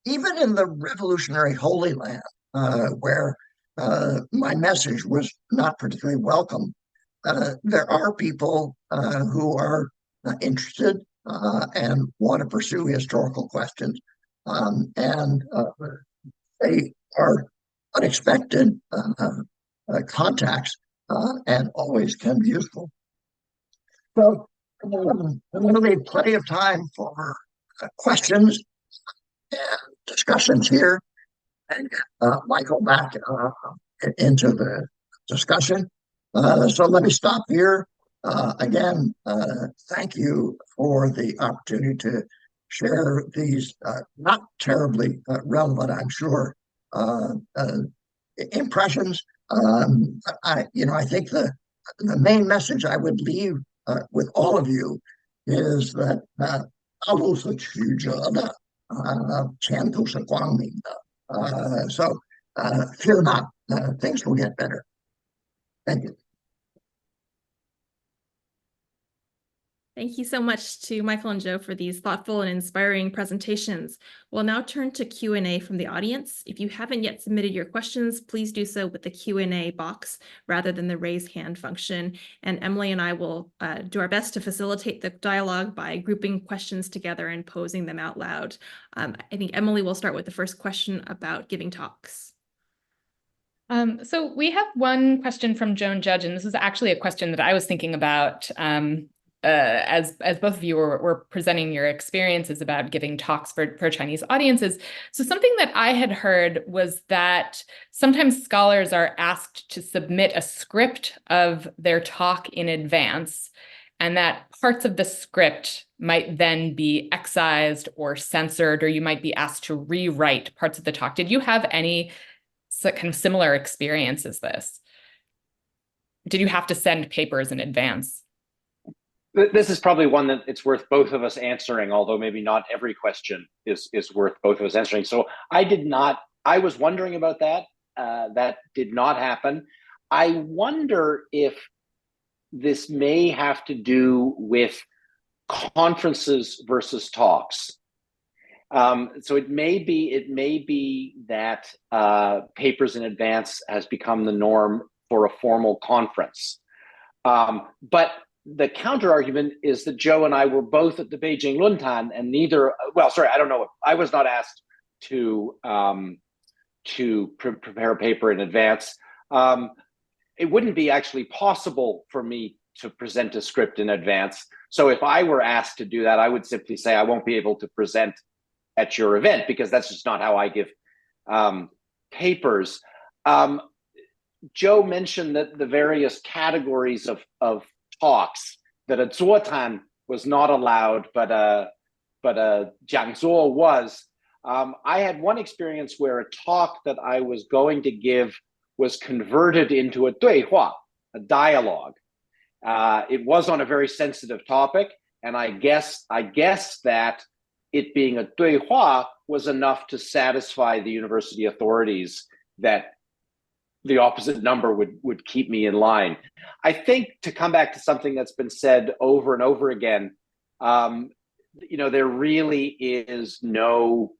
even in the revolutionary Holy Land, where my message was not particularly welcome, there are people who are interested and want to pursue historical questions, and they are unexpected contacts and always can be useful. So I'm going to leave plenty of time for questions and discussions here, and Michael back into the discussion. So let me stop here. Again, thank you for the opportunity to share these not terribly relevant, I'm sure, impressions. I think the main message I would leave with all of you is that 道路是曲折的，前途是光明的。So fear not, things will get better. Thank you. Thank you so much to Michael and Joe for these thoughtful and inspiring presentations. We'll now turn to Q&A from the audience. If you haven't yet submitted your questions, please do so with the Q&A box rather than the raise hand function. And Emily and I will do our best to facilitate the dialogue by grouping questions together and posing them out loud. I think Emily will start with the first question about giving talks. So we have one question from Joan Judge, and this is actually a question that I was thinking about as both of you were presenting your experiences about giving talks for Chinese audiences. So something that I had heard was that sometimes scholars are asked to submit a script of their talk in advance, and that parts of the script might then be excised or censored, or you might be asked to rewrite parts of the talk. Did you have any kind of similar experience as this? Did you have to send papers in advance? This is probably one that it's worth both of us answering, although maybe not every question is worth both of us answering. So I was wondering about that. That did not happen. I wonder if this may have to do with conferences versus talks. So it may be that papers in advance has become the norm for a formal conference. But the counter argument is that Joe and I were both at the Beijing Luntan, and I don't know. I was not asked to prepare a paper in advance. It wouldn't be actually possible for me to present a script in advance. So if I were asked to do that, I would simply say I won't be able to present at your event, because that's just not how I give papers. Joe mentioned that the various categories of talks, that a 座谈 was not allowed, but a 讲座 was. I had one experience where a talk that I was going to give was converted into a 对话, a dialogue. It was on a very sensitive topic, and I guess that it being a 对话 was enough to satisfy the university authorities that the opposite number would keep me in line. I think, to come back to something that's been said over and over again, there really is no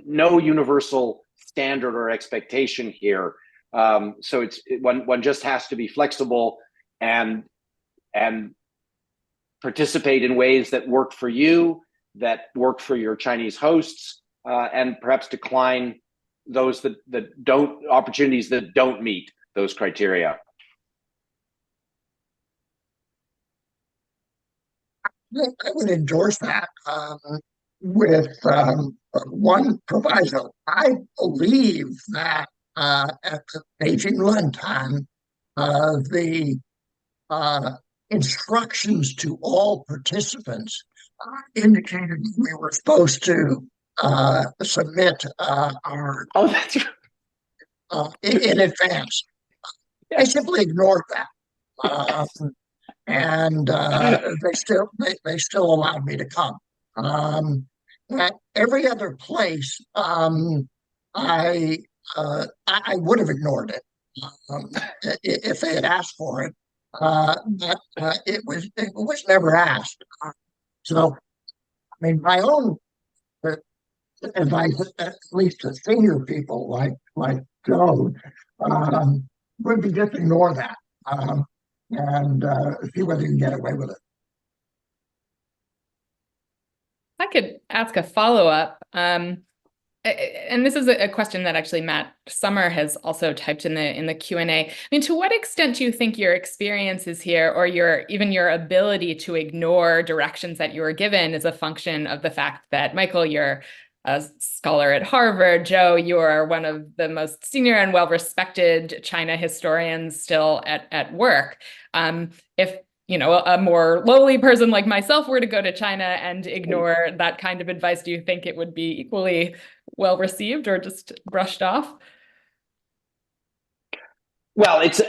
universal standard or expectation here. So one just has to be flexible and participate in ways that work for you, that work for your Chinese hosts, and perhaps decline those opportunities that don't meet those criteria. I would endorse that with one proviso. I believe that at the Beijing Luntan, the instructions to all participants indicated we were supposed to submit our that's right. In advance. Yes. I simply ignored that, and they still allowed me to come. At every other place, I would have ignored it if they had asked for it. but it was never asked. So, I mean, my own uh, advice, at least to senior people like Joe, um, would be just ignore that and see whether you can get away with it. I could ask a follow-up. And this is a question that actually Matt Summer has also typed in the Q&A. I mean, to what extent do you think your experiences here, or even your ability to ignore directions that you were given, is a function of the fact that, Michael, you're a scholar at Harvard, Joe, you are one of the most senior and well-respected China historians still at work. If a more lowly person like myself were to go to China and ignore that kind of advice, do you think it would be equally well received or just brushed off? Well, it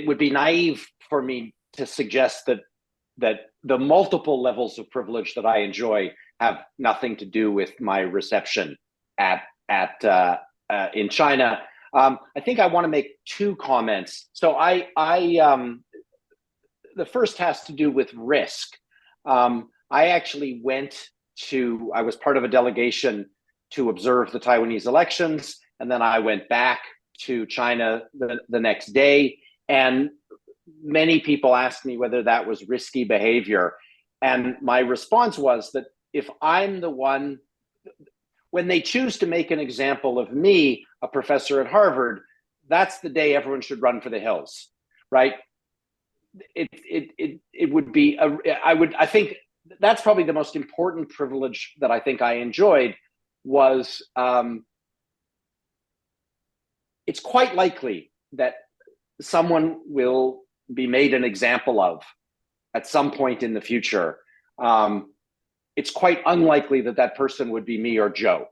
would be naive for me to suggest that the multiple levels of privilege that I enjoy have nothing to do with my reception in China. I think I want to make two comments. So the first has to do with risk. I actually I was part of a delegation to observe the Taiwanese elections, and then I went back to China the next day. And many people asked me whether that was risky behavior. And my response was that if I'm the one, when they choose to make an example of me, a professor at Harvard, that's the day everyone should run for the hills, right? It would be, I think that's probably the most important privilege that I think I enjoyed was, it's quite likely that someone will be made an example of at some point in the future. It's quite unlikely that that person would be me or Joe.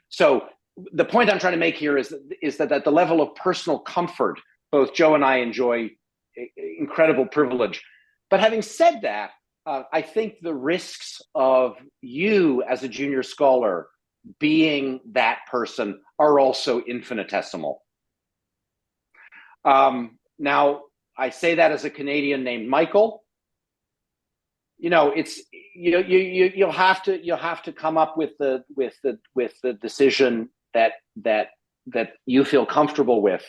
So the point I'm trying to make here is that at the level of personal comfort, both Joe and I enjoy incredible privilege. But having said that, I think the risks of you as a junior scholar being that person are also infinitesimal. Now, I say that as a Canadian named Michael. It's you'll have to come up with the decision that you feel comfortable with.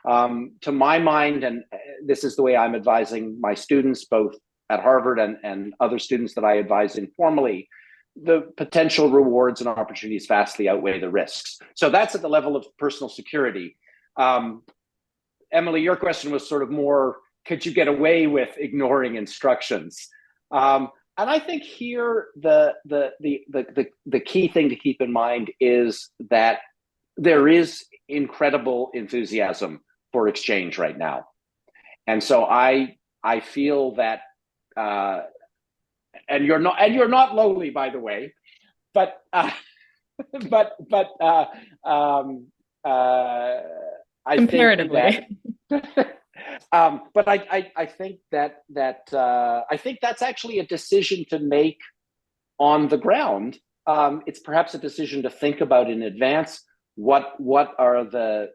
To my mind, and this is the way I'm advising my students, both at Harvard and other students that I advise informally, the potential rewards and opportunities vastly outweigh the risks. So that's at the level of personal security. Emily, your question was sort of more, could you get away with ignoring instructions? And I think here the key thing to keep in mind is that there is incredible enthusiasm for exchange right now, and so I feel that, and you're not lowly, by the way, but I comparatively. But I think that I think that's actually a decision to make on the ground. It's perhaps a decision to think about in advance. What are the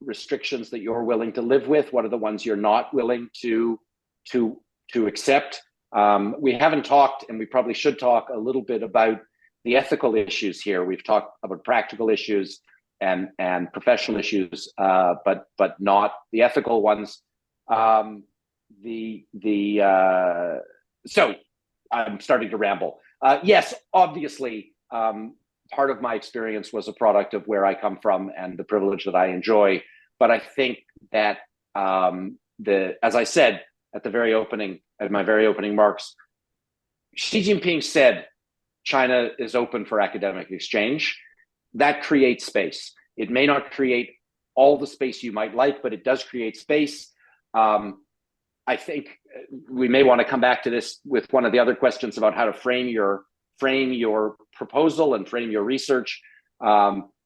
restrictions that you're willing to live with? What are the ones you're not willing to accept? We haven't talked, and we probably should talk a little bit about the ethical issues here. We've talked about practical issues and professional issues, but not the ethical ones. So I'm starting to ramble. Yes, obviously, part of my experience was a product of where I come from and the privilege that I enjoy. But I think that as I said at my very opening remarks, Xi Jinping said China is open for academic exchange. That creates space. It may not create all the space you might like, but it does create space. I think we may want to come back to this with one of the other questions about how to frame your proposal and frame your research.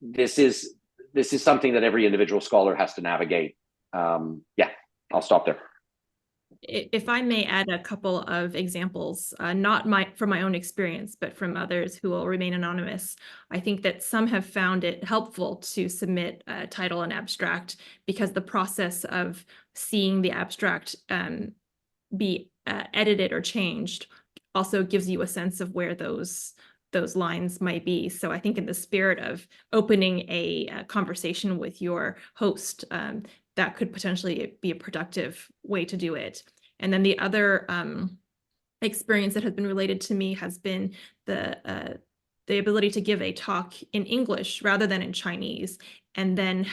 This is something that every individual scholar has to navigate. Yeah, I'll stop there. If I may add a couple of examples, not from my own experience, but from others who will remain anonymous, I think that some have found it helpful to submit a title and abstract because the process of seeing the abstract be edited or changed also gives you a sense of where those lines might be. So I think in the spirit of opening a conversation with your host, that could potentially be a productive way to do it. And then the other experience that has been related to me has been the ability to give a talk in English rather than in Chinese, and then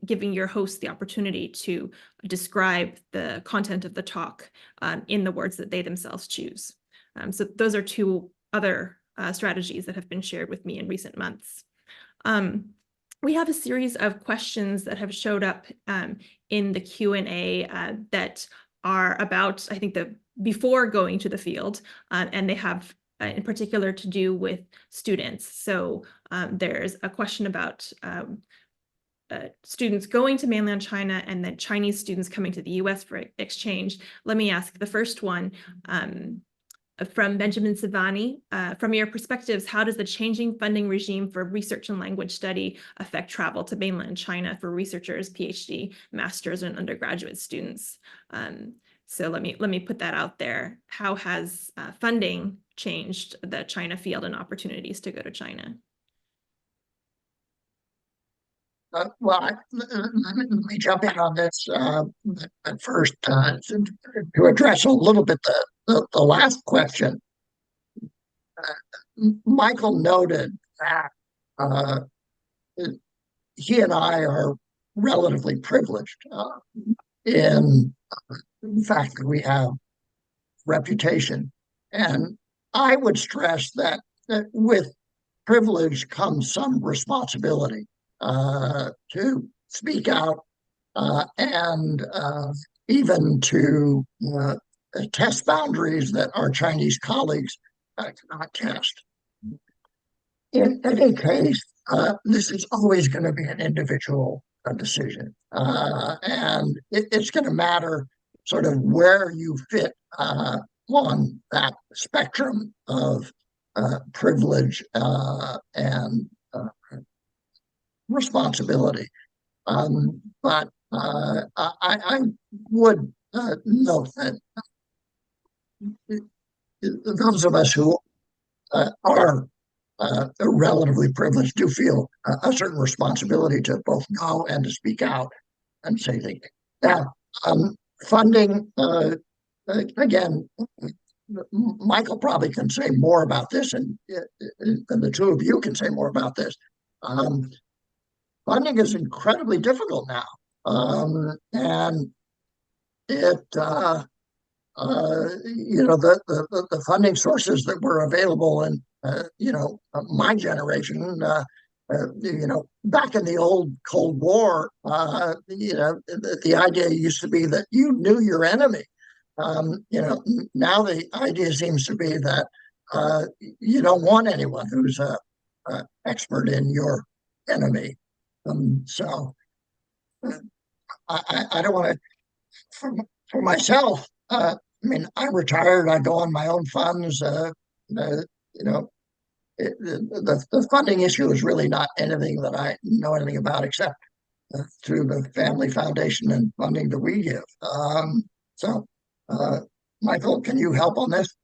giving your host the opportunity to describe the content of the talk in the words that they themselves choose. So those are two other strategies that have been shared with me in recent months. We have a series of questions that have showed up in the Q&A that are about, I think, before going to the field, and they have in particular to do with students. So there's a question about students going to mainland China and then Chinese students coming to the US for exchange. Let me ask the first one. From Benjamin Savani, from your perspectives, how does the changing funding regime for research and language study affect travel to mainland China for researchers, PhD, master's, and undergraduate students? So let me put that out there. How has funding changed the China field and opportunities to go to China? Let me jump in on this at first to address a little bit the last question. Michael noted that he and I are relatively privileged in the fact that we have reputation. And I would stress that with privilege comes some responsibility to speak out and even to test boundaries that our Chinese colleagues cannot test. In any case, this is always going to be an individual decision. And it's going to matter sort of where you fit on that spectrum of privilege and responsibility. But I would note that those of us who are relatively privileged do feel a certain responsibility to both go and to speak out and say things. Now, funding, again, Michael probably can say more about this, and the two of you can say more about this. Funding is incredibly difficult now, and it the funding sources that were available in my generation, back in the old Cold War, the idea used to be that you knew your enemy. Now the idea seems to be that you don't want anyone who's an expert in your enemy. So I don't want to, for myself, I mean, I'm retired. I go on my own funds. The funding issue is really not anything that I know anything about except through the family foundation and funding that we give. Michael, can you help on this?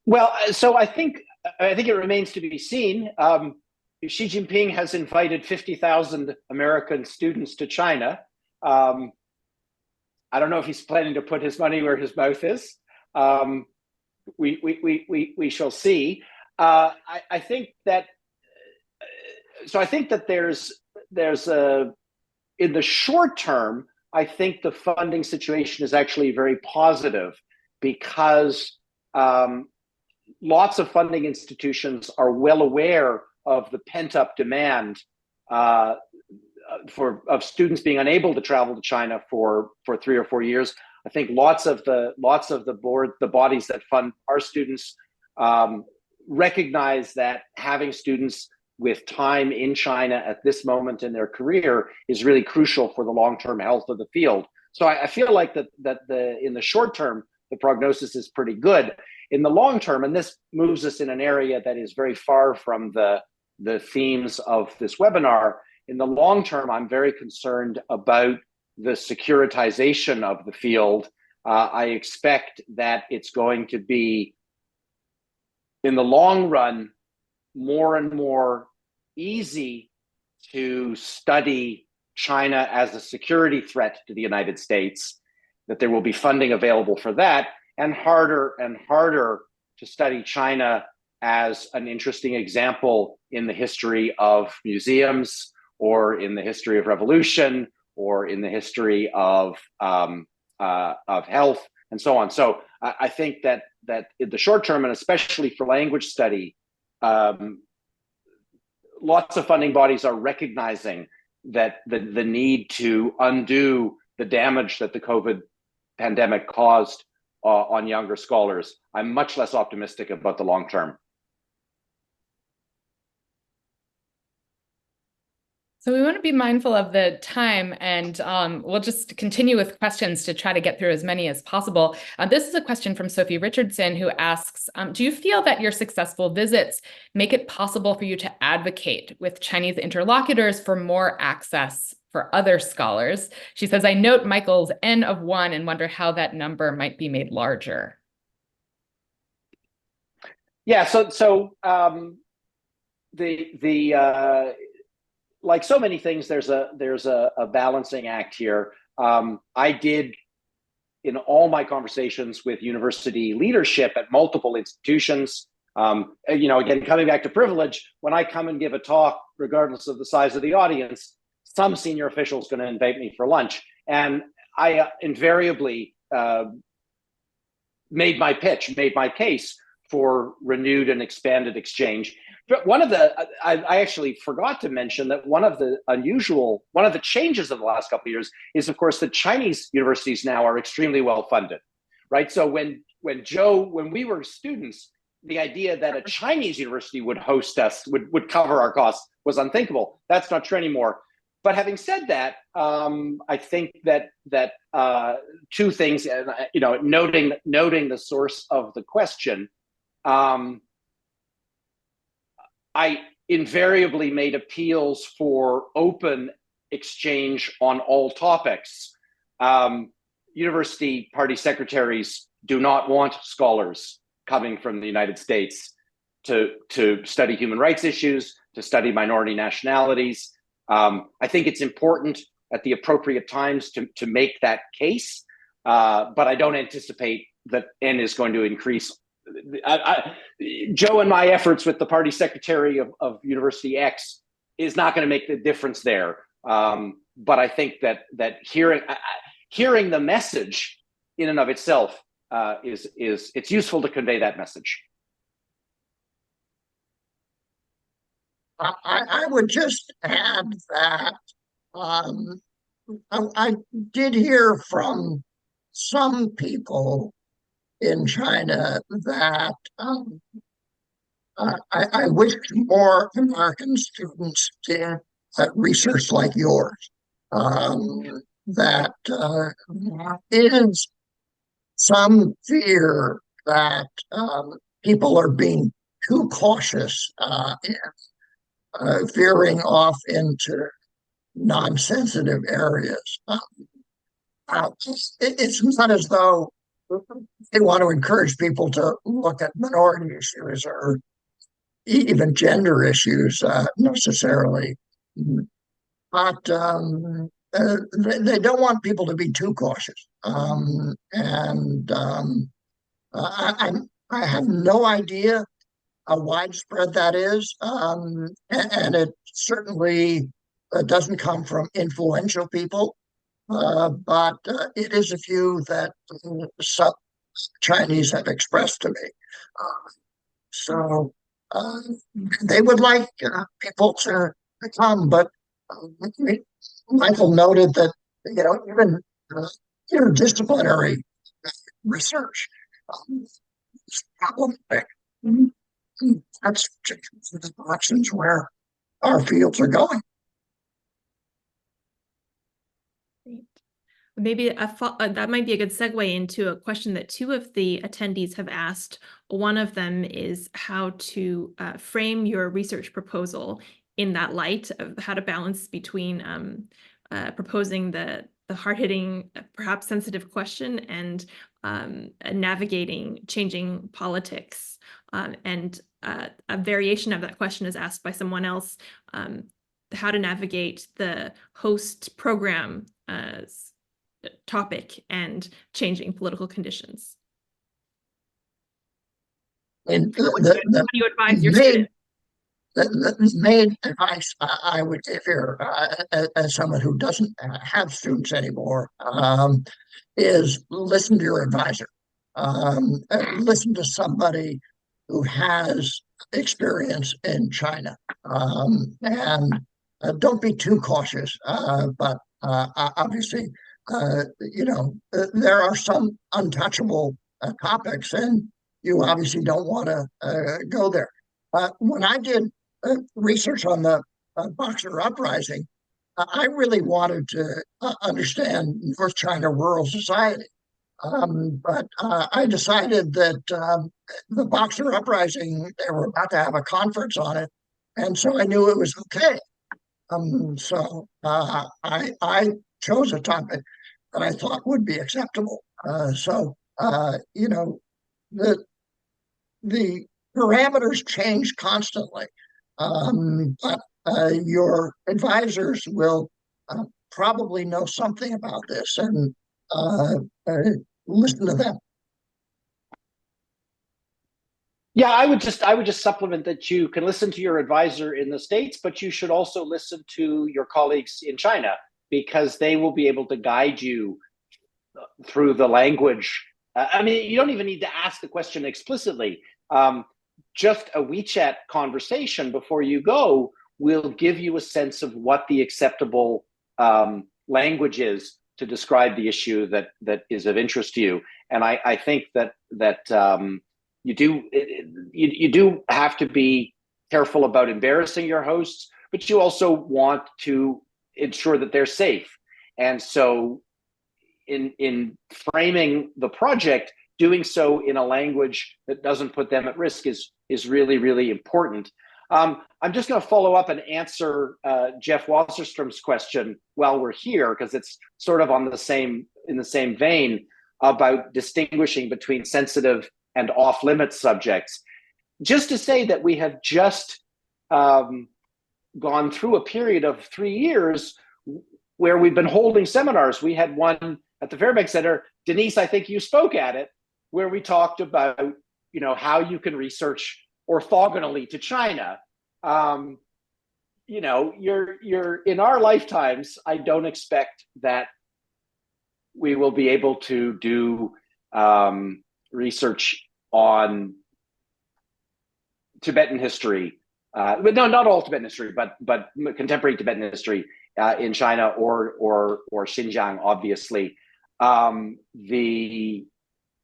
Well, so I think it remains to be seen. Xi Jinping has invited 50,000 American students to China. I don't know if he's planning to put his money where his mouth is. We shall see. I think that there's a, in the short term, I think the funding situation is actually very positive because lots of funding institutions are well aware of the pent-up demand of students being unable to travel to China for 3 or 4 years. I think lots of the bodies that fund our students recognize that having students with time in China at this moment in their career is really crucial for the long-term health of the field. So I feel like in the short term, the prognosis is pretty good. In the long term, and this moves us in an area that is very far from the themes of this webinar, in the long term, I'm very concerned about the securitization of the field. I expect that it's going to be, in the long run, more and more easy to study China as a security threat to the United States, that there will be funding available for that, and harder to study China as an interesting example in the history of museums, or in the history of revolution, or in the history of health, and so on. So I think that in the short term, and especially for language study, lots of funding bodies are recognizing that the need to undo the damage that the COVID pandemic caused on younger scholars. I'm much less optimistic about the long term. So we want to be mindful of the time, and we'll just continue with questions to try to get through as many as possible. This is a question from Sophie Richardson, who asks, do you feel that your successful visits make it possible for you to advocate with Chinese interlocutors for more access for other scholars? She says, I note Michael's N of 1 and wonder how that number might be made larger. Yeah, like so many things, there's a balancing act here. I did, in all my conversations with university leadership at multiple institutions, again, coming back to privilege, when I come and give a talk, regardless of the size of the audience, some senior official is going to invite me for lunch. And I invariably made my case for renewed and expanded exchange. But I actually forgot to mention that one of the changes of the last couple of years is, of course, that Chinese universities now are extremely well funded, right? So when we were students, the idea that a Chinese university would host us, would cover our costs, was unthinkable. That's not true anymore. But having said that, I think that two things, noting the source of the question. I invariably made appeals for open exchange on all topics. University party secretaries do not want scholars coming from the United States to study human rights issues, to study minority nationalities. I think it's important at the appropriate times to make that case, but I don't anticipate that N is going to increase. Joe and my efforts with the party secretary of University X is not going to make the difference there. But I think that hearing the message in and of itself it's useful to convey that message. I would just add that I did hear from some people in China that I wish more American students did research like yours. That is some fear that people are being too cautious and veering off into non-sensitive areas. It's not as though they want to encourage people to look at minority issues or even gender issues necessarily, but they don't want people to be too cautious. I have no idea how widespread that is, and it certainly doesn't come from influential people. But it is a view that some Chinese have expressed to me. So they would like people to come, but Michael noted that even interdisciplinary research is problematic. That's the directions where our fields are going. Great. Maybe that might be a good segue into a question that two of the attendees have asked. One of them is how to frame your research proposal in that light of how to balance between proposing the hard-hitting, perhaps sensitive question and navigating changing politics. And a variation of that question is asked by someone else, how to navigate the host program topic and changing political conditions. And How do you advise your students? the main advice I would give here, as someone who doesn't have students anymore, is listen to your advisor. Listen to somebody who has experience in China, and don't be too cautious. But obviously, there are some untouchable topics, and you obviously don't want to go there. When I did research on the Boxer Uprising, I really wanted to understand North China rural society. But I decided that the Boxer Uprising, they were about to have a conference on it, and so I knew it was okay. So I chose a topic that I thought would be acceptable. The parameters change constantly, but your advisors will probably know something about this, and listen to them. Yeah, I would just supplement that you can listen to your advisor in the States, but you should also listen to your colleagues in China, because they will be able to guide you through the language. I mean, you don't even need to ask the question explicitly. Just a WeChat conversation before you go will give you a sense of what the acceptable language is to describe the issue that is of interest to you. And I think that you do have to be careful about embarrassing your hosts, but you also want to ensure that they're safe. And so in framing the project, doing so in a language that doesn't put them at risk is really, really important. I'm just going to follow up and answer Jeff Wasserstrom's question while we're here, because it's sort of in the same vein about distinguishing between sensitive and off-limits subjects. Just to say that we have just gone through a period of 3 years where we've been holding seminars. We had one at the Fairbanks Center. Denise, I think you spoke at it, where we talked about, how you can research orthogonally to China. You're in our lifetimes, I don't expect that we will be able to do research on Tibetan history, but no, not all Tibetan history, but contemporary Tibetan history in China or Xinjiang, obviously.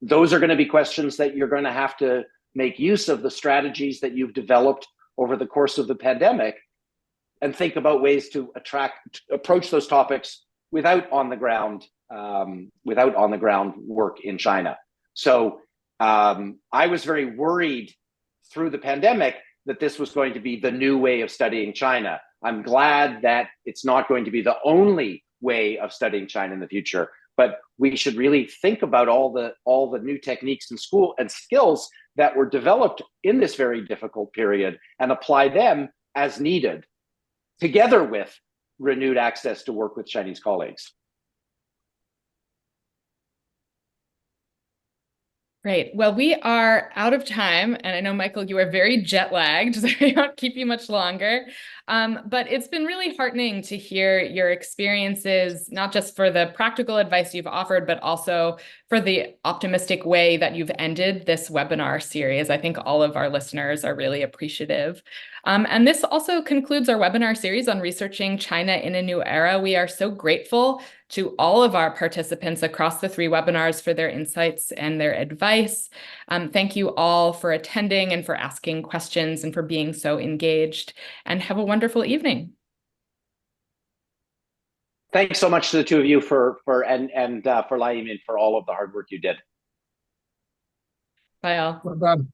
Those are going to be questions that you're going to have to make use of the strategies that you've developed over the course of the pandemic, and think about ways to approach those topics without on the ground work in China. So I was very worried through the pandemic that this was going to be the new way of studying China. I'm glad that it's not going to be the only way of studying China in the future, but we should really think about all the new techniques and skills that were developed in this very difficult period and apply them as needed, together with renewed access to work with Chinese colleagues. Great. Well, we are out of time, and I know, Michael, you are very jet lagged, so I won't keep you much longer. But it's been really heartening to hear your experiences, not just for the practical advice you've offered, but also for the optimistic way that you've ended this webinar series. I think all of our listeners are really appreciative. And this also concludes our webinar series on researching China in a new era. We are so grateful to all of our participants across the 3 webinars for their insights and their advice. Thank you all for attending and for asking questions and for being so engaged, and have a wonderful evening. Thanks so much to the two of you for letting me in for all of the hard work you did. Bye all. Well done.